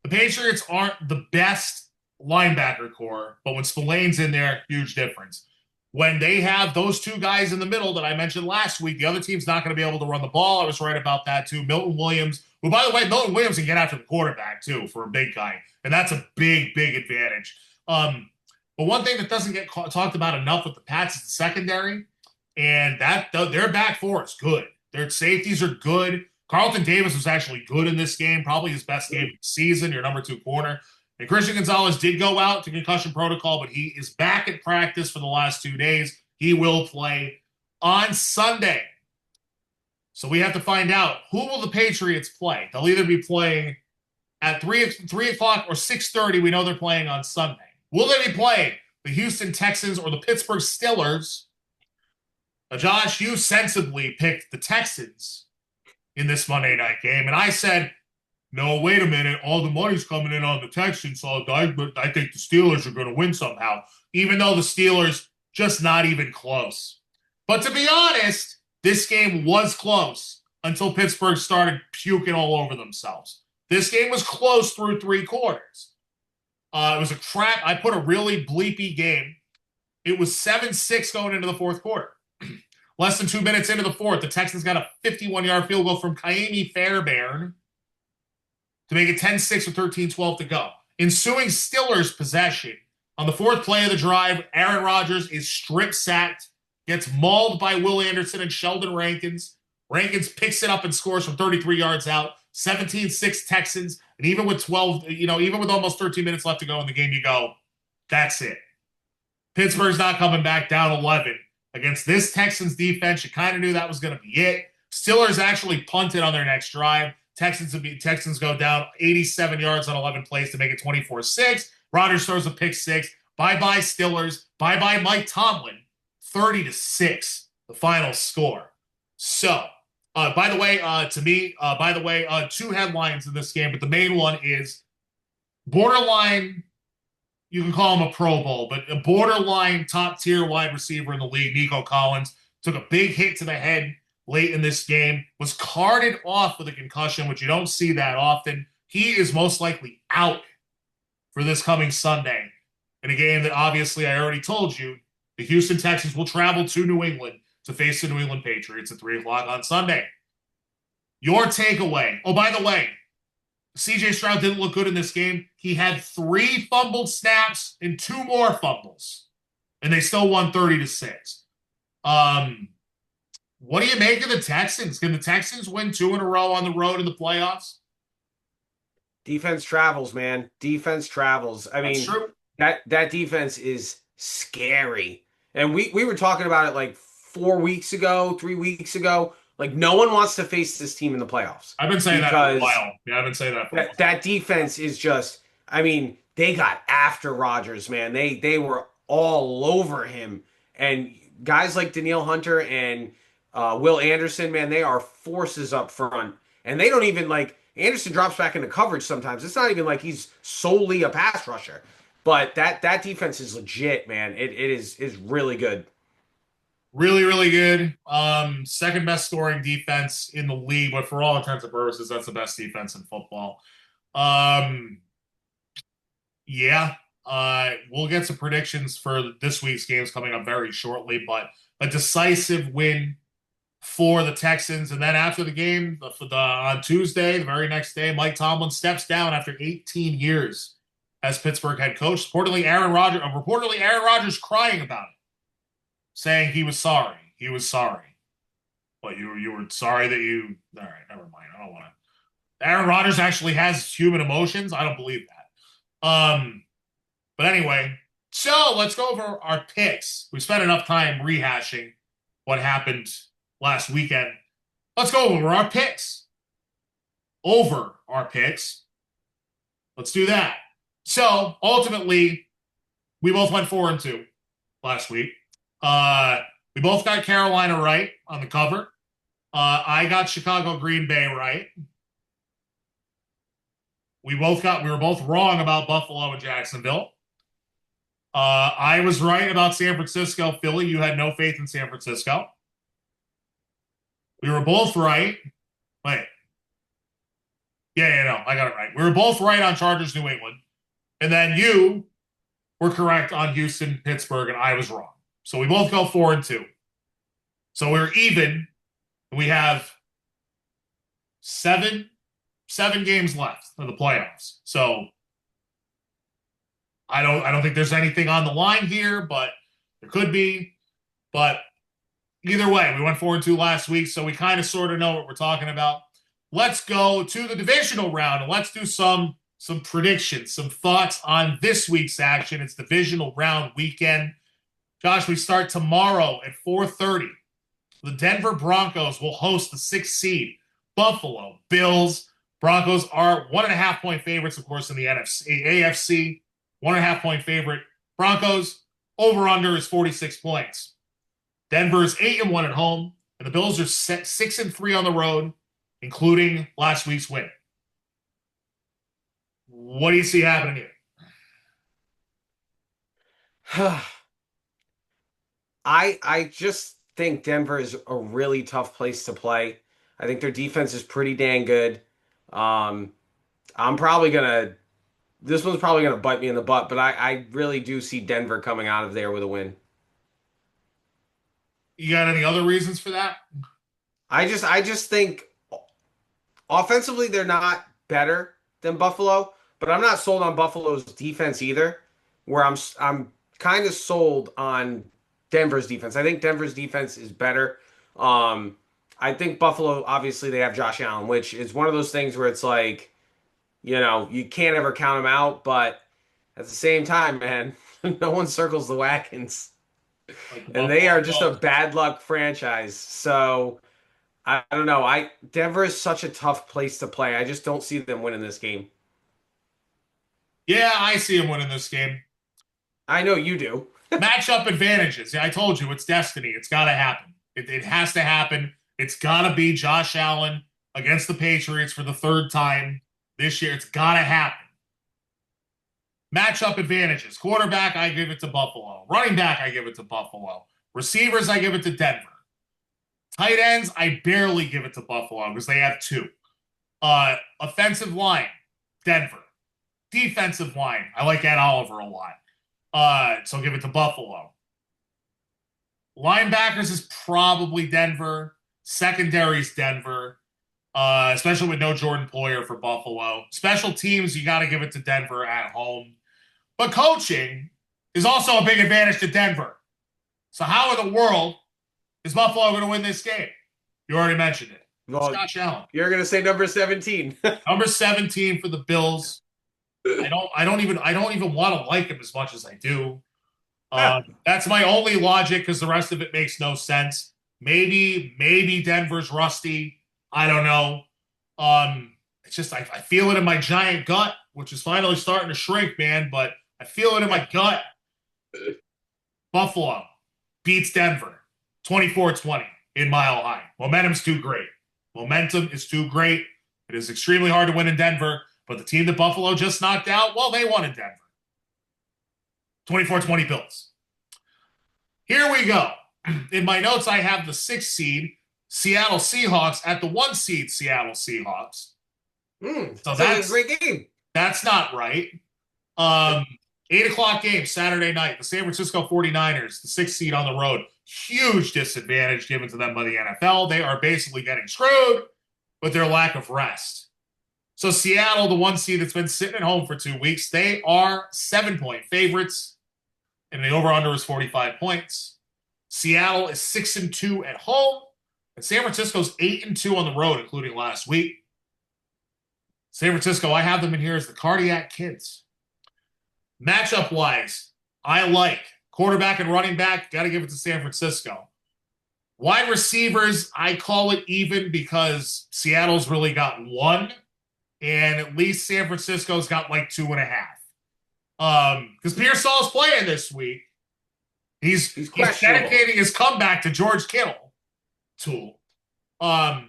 A: the Patriots aren't the best linebacker core, but when Spillane's in there, huge difference. When they have those two guys in the middle that I mentioned last week, the other team's not going to be able to run the ball. I was right about that too. Milton Williams, who, by the way, Milton Williams can get after the quarterback too for a big guy, and that's a big, big advantage. But one thing that doesn't get talked about enough with the Pats is the secondary, and that their back four is good. Their safeties are good. Carlton Davis was actually good in this game, probably his best game of the season, your number 2 corner. And Christian Gonzalez did go out to concussion protocol, but he is back at practice for the last 2 days. He will play on Sunday. So we have to find out who will the Patriots play. They'll either be playing at 3 o'clock or 6:30. We know they're playing on Sunday. Will they be playing the Houston Texans or the Pittsburgh Steelers? Josh, you sensibly picked the Texans in this Monday night game, and I said, no, wait a minute. All the money's coming in on the Texans, so I think the Steelers are going to win somehow, even though the Steelers just not even close. But to be honest, this game was close until Pittsburgh started puking all over themselves. This game was close through 3 quarters. It was a crap. I put a really bleepy game. It was 7-6 going into the fourth quarter. Less than 2 minutes into the fourth, the Texans got a 51-yard field goal from Kaimi Fairbairn to make it 10-6 with 13-12 to go. Ensuing Steelers possession. On the fourth play of the drive, Aaron Rodgers is strip sacked, gets mauled by Will Anderson and Sheldon Rankins. Rankins picks it up and scores from 33 yards out. 17-6 Texans. And even with even with almost 13 minutes left to go in the game, you go, that's it. Pittsburgh's not coming back down 11. Against this Texans defense, you kind of knew that was going to be it. Steelers actually punted on their next drive. Texans go down 87 yards on 11 plays to make it 24-6. Rodgers throws a pick 6. Bye-bye Steelers. Bye-bye Mike Tomlin. 30-6, the final score. So, by the way, 2 headlines in this game, but the main one is borderline, you can call him a Pro Bowl, but a borderline top-tier wide receiver in the league, Nico Collins, took a big hit to the head late in this game, was carted off with a concussion, which you don't see that often. He is most likely out for this coming Sunday in a game that obviously I already told you, the Houston Texans will travel to New England to face the New England Patriots at 3 o'clock on Sunday. Your takeaway. Oh, by the way, CJ Stroud didn't look good in this game. He had 3 fumbled snaps and 2 more fumbles, and they still won 30-6. What do you make of the Texans? Can the Texans win 2 in a row on the road in the playoffs?
C: Defense travels, man. Defense travels. I mean,
A: That's true.
C: that defense is scary. And we were talking about it like 4 weeks ago, 3 weeks ago. Like no one wants to face this team in the playoffs
A: I've been saying that for a
C: because
A: while. Yeah, I've been saying that for a while.
C: that defense is just. I mean, they got after Rodgers, man. They were all over him, and guys like Danielle Hunter and Will Anderson, man, they are forces up front, and they don't even like. Anderson drops back into coverage sometimes. It's not even like he's solely a pass rusher, but that defense is legit, man. It is really good.
A: Really, really good. Second best scoring defense in the league, but for all intents and purposes, that's the best defense in football. Um, yeah. We'll get some predictions for this week's games coming up very shortly, but a decisive win for the Texans. And then after the game, on Tuesday, the very next day, Mike Tomlin steps down after 18 years as Pittsburgh head coach. Reportedly, Aaron Rodgers crying about it, saying he was sorry. He was sorry. But you were sorry that you. All right, never mind. I don't want to. Aaron Rodgers actually has human emotions. I don't believe that. But anyway, so let's go over our picks. We spent enough time rehashing what happened last weekend. Let's go over our picks. Over our picks. Let's do that. So ultimately, we both went 4-2 last week. We both got Carolina right on the cover. I got Chicago Green Bay right. We were both wrong about Buffalo and Jacksonville. I was right about San Francisco, Philly. You had no faith in San Francisco. We were both right. Wait. Yeah, no, I got it right. We were both right on Chargers, New England. And then you were correct on Houston, Pittsburgh, and I was wrong. So we both go 4-2. So we're even. We have seven games left of the playoffs. So I don't think there's anything on the line here, but there could be. But either way, we went 4-2 last week, so we kind of sort of know what we're talking about. Let's go to the divisional round and let's do some predictions, some thoughts on this week's action. It's divisional round weekend. Josh, we start tomorrow at 4:30. The Denver Broncos will host the 6th seed Buffalo Bills. Broncos are 1.5-point favorites, of course, in the AFC. 1.5-point favorite. Broncos, over-under is 46 points. Denver is 8-1 at home, and the Bills are 6-3 on the road, including last week's win. What do you see happening here?
C: I just think Denver is a really tough place to play. I think their defense is pretty dang good. This one's probably gonna bite me in the butt, but I really do see Denver coming out of there with a win.
A: You got any other reasons for that?
C: I just think offensively they're not better than Buffalo, but I'm not sold on Buffalo's defense either. Where I'm kind of sold on Denver's defense. I think Denver's defense is better. I think Buffalo, obviously, they have Josh Allen, which is one of those things where it's like, you can't ever count them out, but at the same time, man, no one circles the wagons. And they are just a bad luck franchise. So I don't know. Denver is such a tough place to play. I just don't see them winning this game.
A: Yeah, I see them winning this game.
C: I know you do.
A: Matchup advantages. Yeah, I told you, it's destiny. It's got to happen. It has to happen. It's got to be Josh Allen against the Patriots for the 3rd time this year. It's got to happen. Matchup advantages. Quarterback, I give it to Buffalo. Running back, I give it to Buffalo. Receivers, I give it to Denver. Tight ends, I barely give it to Buffalo because they have 2. Offensive line, Denver. Defensive line, I like Ed Oliver a lot. So I'll give it to Buffalo. Linebackers is probably Denver. Secondary's Denver, especially with no Jordan Poyer for Buffalo. Special teams, you got to give it to Denver at home. But coaching is also a big advantage to Denver. So how in the world is Buffalo going to win this game? You already mentioned it.
C: Well,
A: Josh Allen.
C: You're going to say number 17.
A: Number 17 for the Bills. I don't even want to like him as much as I do. That's my only logic because the rest of it makes no sense. Maybe Denver's rusty. I don't know. It's just I feel it in my giant gut, which is finally starting to shrink, man. But I feel it in my gut. Buffalo beats Denver 24-20 in Mile High. Momentum's too great. Momentum is too great. It is extremely hard to win in Denver, but the team that Buffalo just knocked out, well, they won in Denver. 24-20 Bills. Here we go. In my notes, I have the 6th seed Seattle Seahawks at the 1 seed Seattle Seahawks.
C: So that's a great game.
A: That's not right. 8 o'clock game, Saturday night. The San Francisco 49ers, the 6th seed on the road. Huge disadvantage given to them by the NFL. They are basically getting screwed with their lack of rest. So Seattle, the 1 seed that's been sitting at home for 2 weeks, they are 7-point favorites, and the over-under is 45 points. Seattle is 6-2 at home, and San Francisco's 8-2 on the road, including last week. San Francisco, I have them in here as the cardiac kids. Matchup-wise, I like quarterback and running back, got to give it to San Francisco. Wide receivers, I call it even because Seattle's really got 1, and at least San Francisco's got like 2.5. Because Pearsall's playing this week. He's dedicating his comeback to George Kittle. Tool. Tight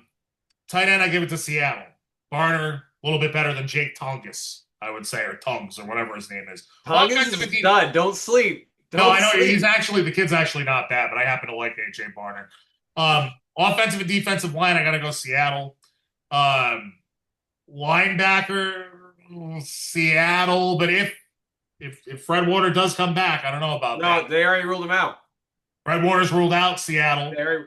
A: end, I give it to Seattle. Barner, a little bit better than Jake Tongus, I would say, or Tongues, or whatever his name is.
C: Tongus is done. Don't sleep.
A: I know the kid's actually not bad, but I happen to like AJ Barner. Offensive and defensive line, I gotta go Seattle. Linebacker, Seattle, but if Fred Warner does come back, I don't know about that.
C: No, they already ruled him out.
A: Fred Warner's ruled out, Seattle.
C: They already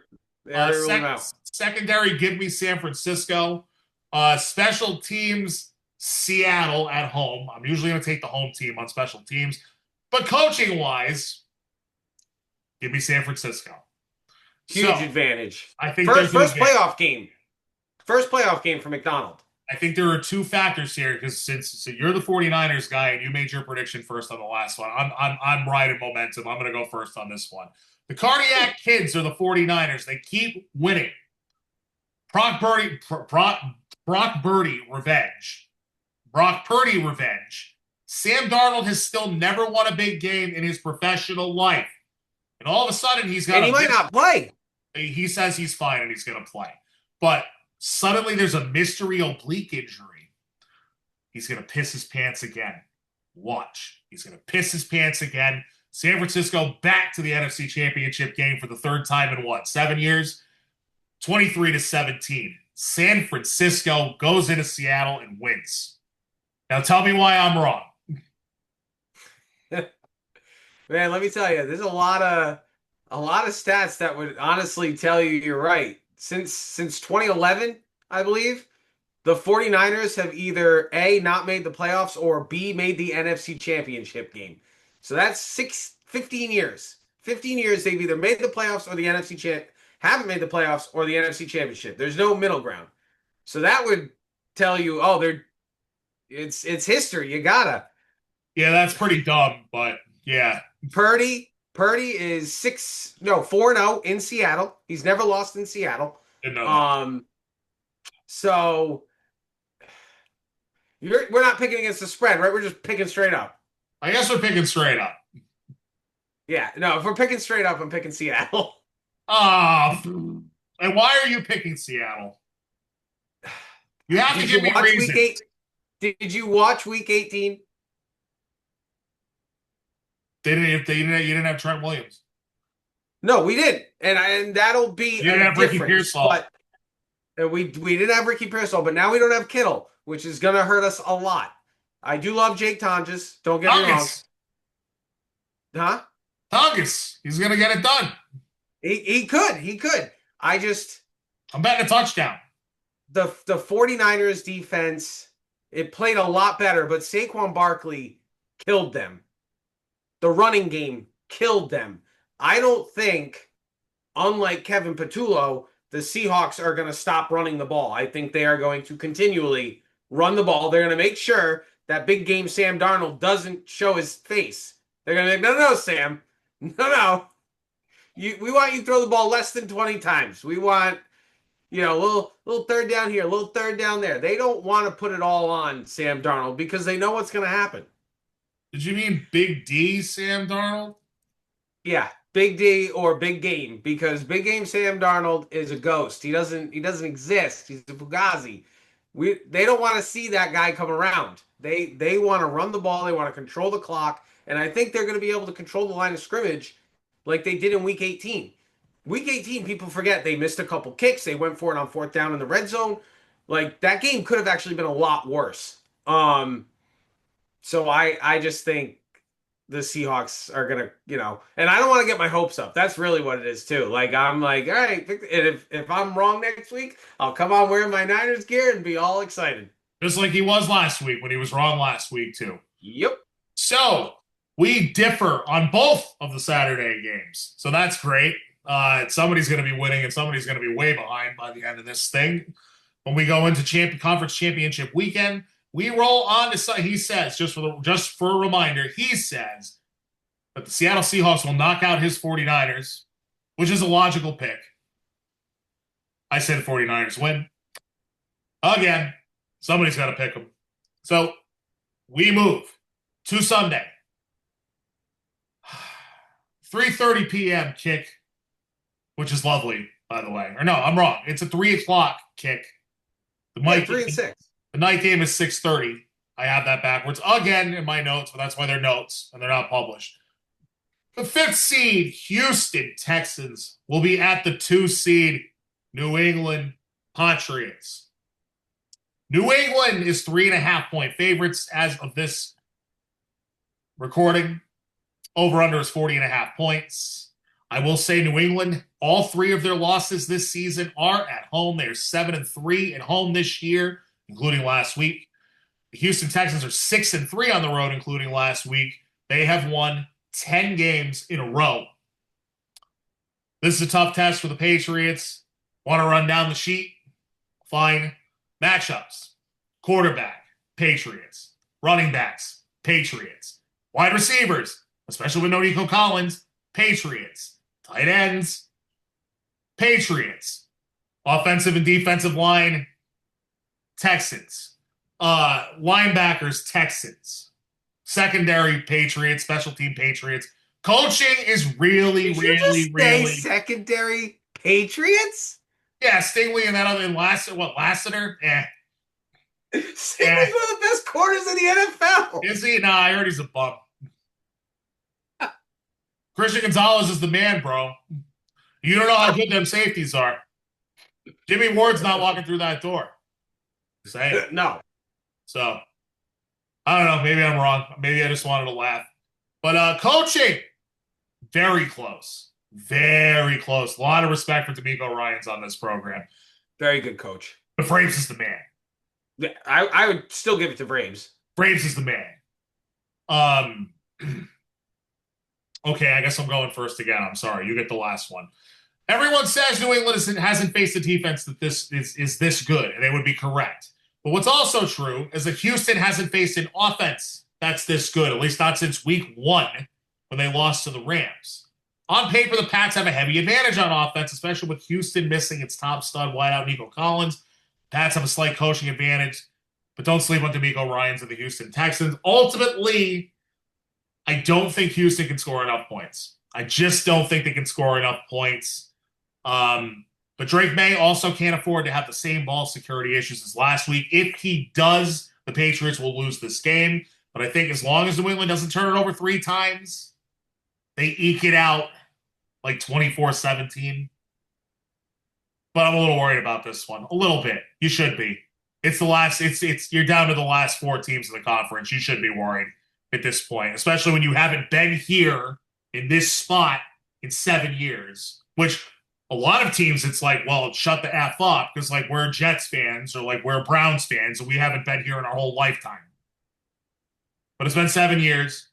C: ruled him out.
A: Secondary, give me San Francisco. Special teams, Seattle at home. I'm usually going to take the home team on special teams. But coaching-wise, give me San Francisco.
C: Huge advantage.
A: I think
C: first playoff game. First playoff game for McDonald.
A: I think there are 2 factors here because since you're the 49ers guy and you made your prediction first on the last one, I'm riding momentum. I'm going to go first on this one. The cardiac kids are the 49ers. They keep winning. Brock Purdy revenge. Brock Purdy revenge. Sam Darnold has still never won a big game in his professional life. And all of a sudden he's got
C: he might not play.
A: He says he's fine and he's going to play. But suddenly there's a mystery oblique injury. He's going to piss his pants again. Watch. He's going to piss his pants again. San Francisco back to the NFC Championship game for the 3rd time in 7 years? 23-17. San Francisco goes into Seattle and wins. Now tell me why I'm wrong.
C: Man, let me tell you, there's a lot of stats that would honestly tell you you're right. Since 2011, I believe, the 49ers have either A, not made the playoffs, or B, made the NFC Championship game. So that's 15 years. 15 years they've either made the playoffs or the haven't made the playoffs or the NFC Championship. There's no middle ground. So that would tell you, it's history. You gotta.
A: Yeah, that's pretty dumb, but yeah.
C: Purdy is 4-0 in Seattle. He's never lost in Seattle. So we're not picking against the spread, right? We're just picking straight up.
A: I guess we're picking straight up.
C: Yeah, no, if we're picking straight up, I'm picking Seattle.
A: And why are you picking Seattle? You have to give me reasons.
C: Did you watch Week 18?
A: You didn't have Trent Williams.
C: No, we didn't, and that'll be
A: you didn't have Ricky Pearsall.
C: We didn't have Ricky Pearsall, but now we don't have Kittle, which is going to hurt us a lot. I do love Jake Tonges. Don't get me wrong. Huh?
A: Tonges. He's going to get it done.
C: He could.
A: I'm betting a touchdown.
C: The 49ers defense, it played a lot better, but Saquon Barkley killed them. The running game killed them. I don't think, unlike Kevin Patullo, the Seahawks are going to stop running the ball. I think they are going to continually run the ball. They're going to make sure that big game Sam Darnold doesn't show his face. They're going to be like, no, Sam. No. We want you to throw the ball less than 20 times. We want, a little third down here, a little third down there. They don't want to put it all on Sam Darnold because they know what's going to happen.
A: Did you mean Big D, Sam Darnold?
C: Yeah, Big D or Big Game because Big Game Sam Darnold is a ghost. He doesn't exist. He's a fugazi. They don't want to see that guy come around. They want to run the ball, they want to control the clock, and I think they're going to be able to control the line of scrimmage like they did in week 18. Week 18, people forget they missed a couple kicks. They went for it on fourth down in the red zone. Like that game could have actually been a lot worse. So I just think the Seahawks are gonna, and I don't want to get my hopes up. That's really what it is too. Like I'm like, all right, and if I'm wrong next week, I'll come on wearing my Niners gear and be all excited.
A: Just like he was last week when he was wrong last week too.
C: Yep.
A: So we differ on both of the Saturday games. So that's great. Somebody's going to be winning and somebody's going to be way behind by the end of this thing. When we go into conference championship weekend, we roll on to, he says, just for a reminder, he says that the Seattle Seahawks will knock out his 49ers, which is a logical pick. I said 49ers win. Again, somebody's got to pick them. So we move to Sunday. 3:30 p.m. kick, which is lovely, by the way. Or no, I'm wrong. It's a 3 o'clock kick.
C: The 3 and 6.
A: The night game is 6:30. I have that backwards again in my notes, but that's why they're notes and they're not published. The 5th seed Houston Texans will be at the 2 seed New England Patriots. New England is 3.5-point favorites as of this recording. Over-under is 40.5 points. I will say New England, all 3 of their losses this season are at home. They are 7-3 at home this year, including last week. The Houston Texans are 6-3 on the road, including last week. They have won 10 games in a row. This is a tough test for the Patriots. Want to run down the sheet? Fine. Matchups. Quarterback, Patriots. Running backs, Patriots. Wide receivers, especially with no Nico Collins, Patriots. Tight ends, Patriots. Offensive and defensive line, Texans. Linebackers, Texans. Secondary, Patriots. Special team, Patriots. Coaching is really, really.
C: Secondary Patriots?
A: Yeah, Stingley and that other Lassiter?
C: Stingley's one of the best corners in the NFL.
A: Is he? Nah, I heard he's a bum. Christian Gonzalez is the man, bro. You don't know how good them safeties are. Jimmy Ward's not walking through that door. Say
C: no.
A: So, I don't know. Maybe I'm wrong. Maybe I just wanted to laugh. But coaching, very close. Very close. A lot of respect for D'Amico Ryans on this program.
C: Very good coach.
A: But Braves is the man.
C: Yeah, I would still give it to Braves.
A: Braves is the man. Okay, I guess I'm going first again. I'm sorry. You get the last one. Everyone says New England hasn't faced a defense that this is this good, and they would be correct. But what's also true is that Houston hasn't faced an offense that's this good, at least not since week 1 when they lost to the Rams. On paper, the Pats have a heavy advantage on offense, especially with Houston missing its top stud wideout, Nico Collins. Pats have a slight coaching advantage, but don't sleep on D'Amico Ryans and the Houston Texans. Ultimately, I don't think Houston can score enough points. I just don't think they can score enough points. But Drake May also can't afford to have the same ball security issues as last week. If he does, the Patriots will lose this game. But I think as long as New England doesn't turn it over 3 times, they eke it out like 24-17. But I'm a little worried about this one. A little bit. You should be. It's the last. You're down to the last 4 teams in the conference. You should be worried at this point, especially when you haven't been here in this spot in 7 years. Which a lot of teams, it's like, well, shut the F up because like we're Jets fans or like we're Browns fans and we haven't been here in our whole lifetime. But it's been 7 years.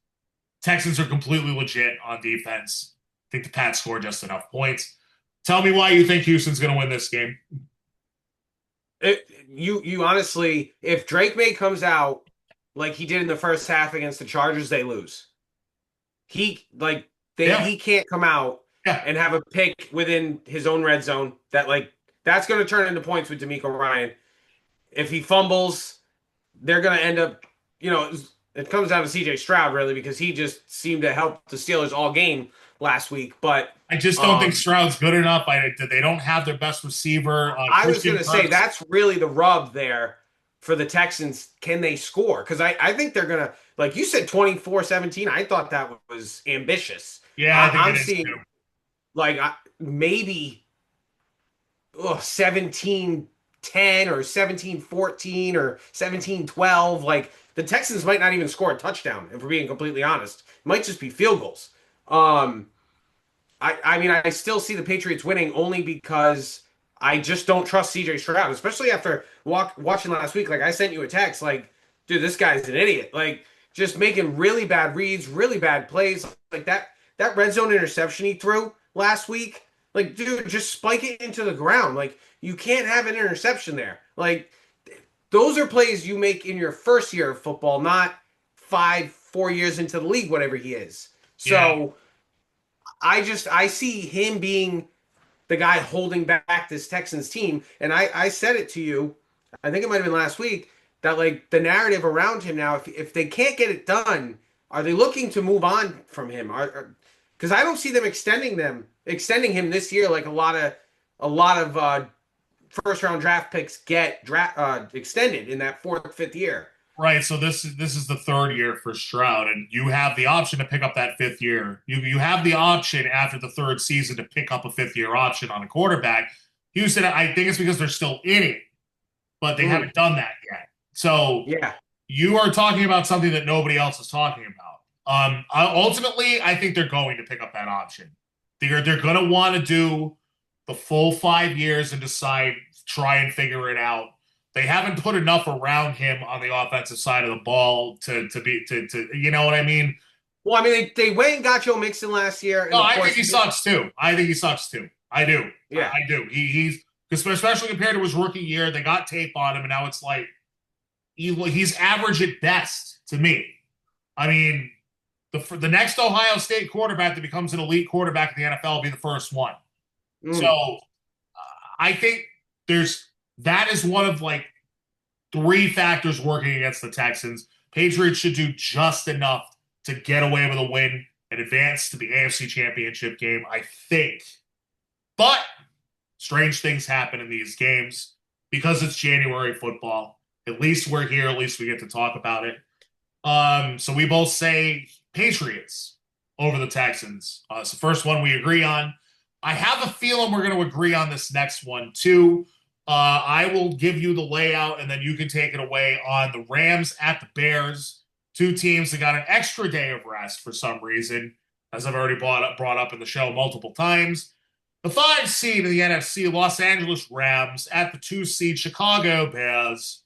A: Texans are completely legit on defense. I think the Pats scored just enough points. Tell me why you think Houston's going to win this game.
C: You honestly, if Drake May comes out like he did in the first half against the Chargers, they lose.
A: Yeah,
C: he can't come out
A: yeah.
C: and have a pick within his own red zone that's going to turn into points with D'Amico Ryan. If he fumbles, they're going to end up, it comes down to CJ Stroud really because he just seemed to help the Steelers all game last week. But
A: I just don't think Stroud's good enough. They don't have their best receiver.
C: I was going
A: Christian
C: to say
A: Kirk's.
C: that's really the rub there for the Texans. Can they score? Because I think they're going to, like you said, 24-17. I thought that was ambitious.
A: Yeah, I think
C: I'm
A: it is
C: seeing
A: too.
C: like maybe 17-10 or 17-14 or 17-12. Like the Texans might not even score a touchdown, if we're being completely honest. It might just be field goals. I mean, I still see the Patriots winning only because I just don't trust CJ Stroud, especially after watching last week. Like I sent you a text, like, dude, this guy's an idiot. Like just making really bad reads, really bad plays. Like that red zone interception he threw last week. Like, dude, just spike it into the ground. Like you can't have an interception there. Like those are plays you make in your first year of football, not 4 years into the league, whatever he is.
A: Yeah.
C: So I see him being the guy holding back this Texans team. And I said it to you, I think it might have been last week, that like the narrative around him now, if they can't get it done, are they looking to move on from him? Because I don't see them extending him this year like a lot of first round draft picks get extended in that fourth, fifth year.
A: Right. So this is the third year for Stroud, and you have the option to pick up that fifth year. You have the option after the third season to pick up a fifth year option on a quarterback. Houston, I think it's because they're still in it, but they haven't done that yet. So
C: Yeah.
A: you are talking about something that nobody else is talking about. Ultimately, I think they're going to pick up that option. They're going to want to do the full 5 years and try and figure it out. They haven't put enough around him on the offensive side of the ball to you know what I mean?
C: Well, I mean, they went and got Joe Mixon last year. And
A: No,
C: of
A: I
C: course,
A: think he sucks too. I think he sucks too. I do.
C: Yeah.
A: I do. He's especially compared to his rookie year. They got tape on him, and now it's like he's average at best to me. I mean, the next Ohio State quarterback that becomes an elite quarterback in the NFL will be the first one. So I think that is one of like three factors working against the Texans. Patriots should do just enough to get away with a win and advance to the AFC Championship game, I think. But strange things happen in these games because it's January football. At least we're here. At least we get to talk about it. So we both say Patriots over the Texans. It's the first one we agree on. I have a feeling we're going to agree on this next one, too. I will give you the layout, and then you can take it away on the Rams at the Bears. Two teams that got an extra day of rest for some reason, as I've already brought up in the show multiple times. The 5 seed in the NFC, Los Angeles Rams, at the 2 seed, Chicago Bears.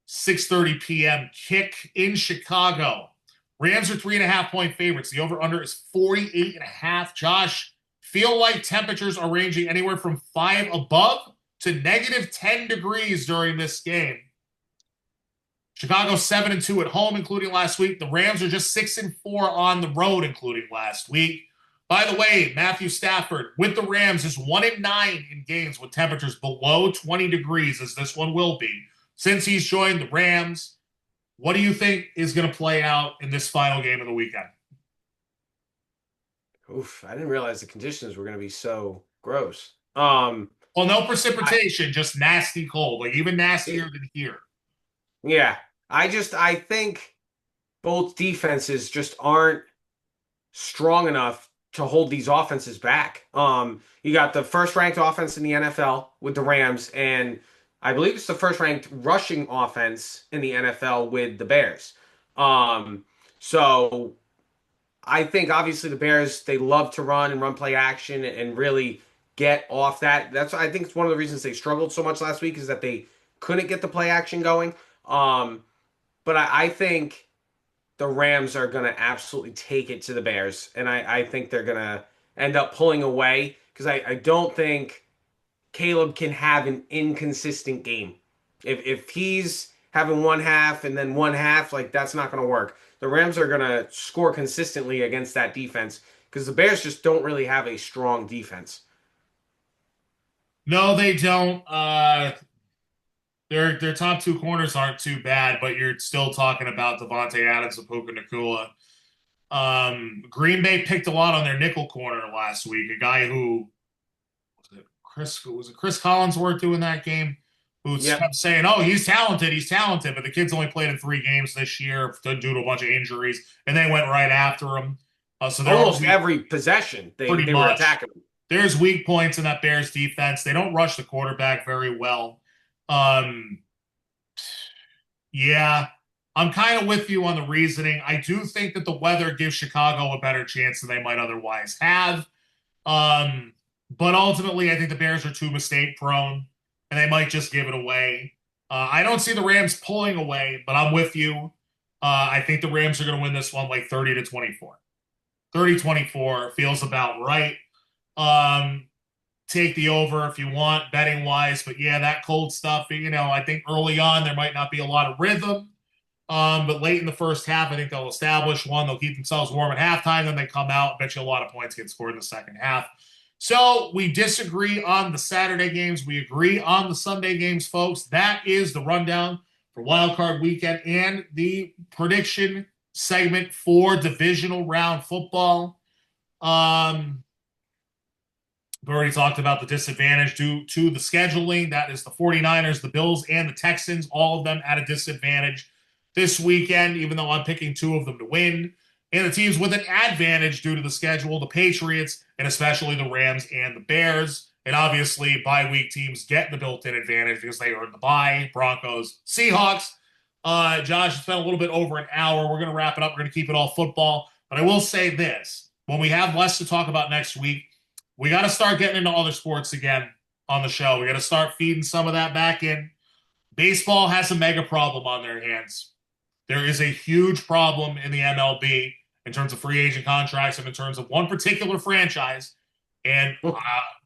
A: 6:30 p.m. kick in Chicago. Rams are 3.5-point favorites. The over-under is 48.5. Josh, feel like temperatures are ranging anywhere from 5 above to negative 10 degrees during this game. Chicago 7-2 at home, including last week. The Rams are just 6-4 on the road, including last week. By the way, Matthew Stafford with the Rams is 1-9 in games with temperatures below 20 degrees, as this one will be. Since he's joined the Rams, what do you think is going to play out in this final game of the weekend?
C: Oof, I didn't realize the conditions were going to be so gross.
A: Well, no precipitation, just nasty cold, like even nastier than here.
C: Yeah, I think both defenses just aren't strong enough to hold these offenses back. You got the first-ranked offense in the NFL with the Rams, and I believe it's the first-ranked rushing offense in the NFL with the Bears. So I think obviously the Bears, they love to run and run play action and really get off that. I think it's one of the reasons they struggled so much last week is that they couldn't get the play action going. But I think the Rams are going to absolutely take it to the Bears, and I think they're going to end up pulling away because I don't think Caleb can have an inconsistent game. If he's having one half and then one half, like that's not going to work. The Rams are going to score consistently against that defense because the Bears just don't really have a strong defense.
A: No, they don't. Their top two corners aren't too bad, but you're still talking about Devontae Adams and Puka Nacua. Green Bay picked a lot on their nickel corner last week. A guy who was it Chris Collinsworth doing that game? Who kept saying, "Oh, he's talented, but the kid's only played in 3 games this year due to a bunch of injuries," and they went right after him. So
C: almost every possession they were attacking him.
A: There's weak points in that Bears defense. They don't rush the quarterback very well. Yeah, I'm kind of with you on the reasoning. I do think that the weather gives Chicago a better chance than they might otherwise have. But ultimately, I think the Bears are too mistake prone, and they might just give it away. I don't see the Rams pulling away, but I'm with you. I think the Rams are going to win this one like 30-24. 30-24 feels about right. Take the over if you want, betting wise. But yeah, that cold stuff, I think early on there might not be a lot of rhythm. But late in the first half, I think they'll establish one. They'll keep themselves warm at halftime. Then they come out. Bet you a lot of points get scored in the second half. So we disagree on the Saturday games. We agree on the Sunday games, folks. That is the rundown for Wildcard Weekend and the prediction segment for Divisional Round football. We've already talked about the disadvantage due to the scheduling. That is the 49ers, the Bills, and the Texans, all of them at a disadvantage this weekend, even though I'm picking 2 of them to win. And the teams with an advantage due to the schedule, the Patriots, and especially the Rams and the Bears. And obviously, bye-week teams get the built-in advantage because they earned the bye. Broncos, Seahawks. Josh, it's been a little bit over an hour. We're going to wrap it up. We're going to keep it all football. But I will say this. When we have less to talk about next week, we got to start getting into other sports again on the show. We got to start feeding some of that back in. Baseball has a mega problem on their hands. There is a huge problem in the MLB in terms of free agent contracts and in terms of one particular franchise. And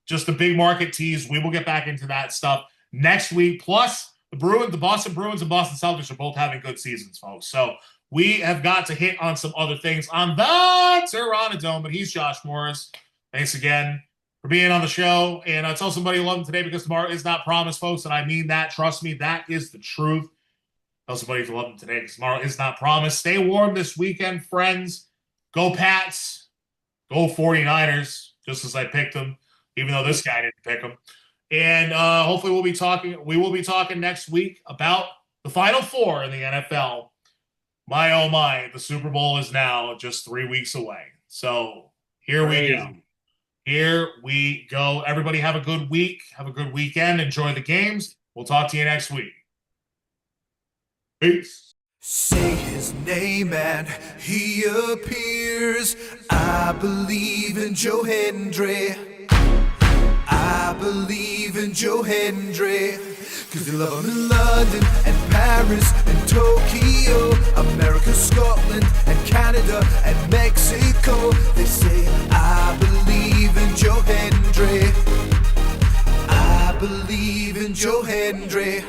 A: just a big market tease. We will get back into that stuff next week. Plus, the Boston Bruins and Boston Celtics are both having good seasons, folks. So we have got to hit on some other things on the Terranadome. But he's Josh Morris. Thanks again for being on the show. And tell somebody you love them today because tomorrow is not promised, folks. And I mean that. Trust me, that is the truth. Tell somebody you love them today because tomorrow is not promised. Stay warm this weekend, friends. Go Pats. Go 49ers, just as I picked them, even though this guy didn't pick them. And hopefully we will be talking next week about the Final Four in the NFL. My, oh my, the Super Bowl is now just 3 weeks away. So here we go. Here we go. Everybody have a good week. Have a good weekend. Enjoy the games. We'll talk to you next week. Peace.
D: Say his name and he appears. I believe in Joe Hendry. I believe in Joe Hendry. Cause they love him in London and Paris and Tokyo, America, Scotland and Canada and Mexico. They say I believe in Joe Hendry. I believe in Joe Hendry.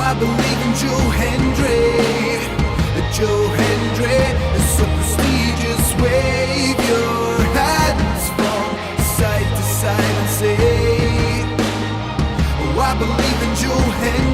D: I believe in Joe Hendry. Joe Hendry is so prestigious. Wave your hands from side to side and say, oh, I believe in Joe Hendry.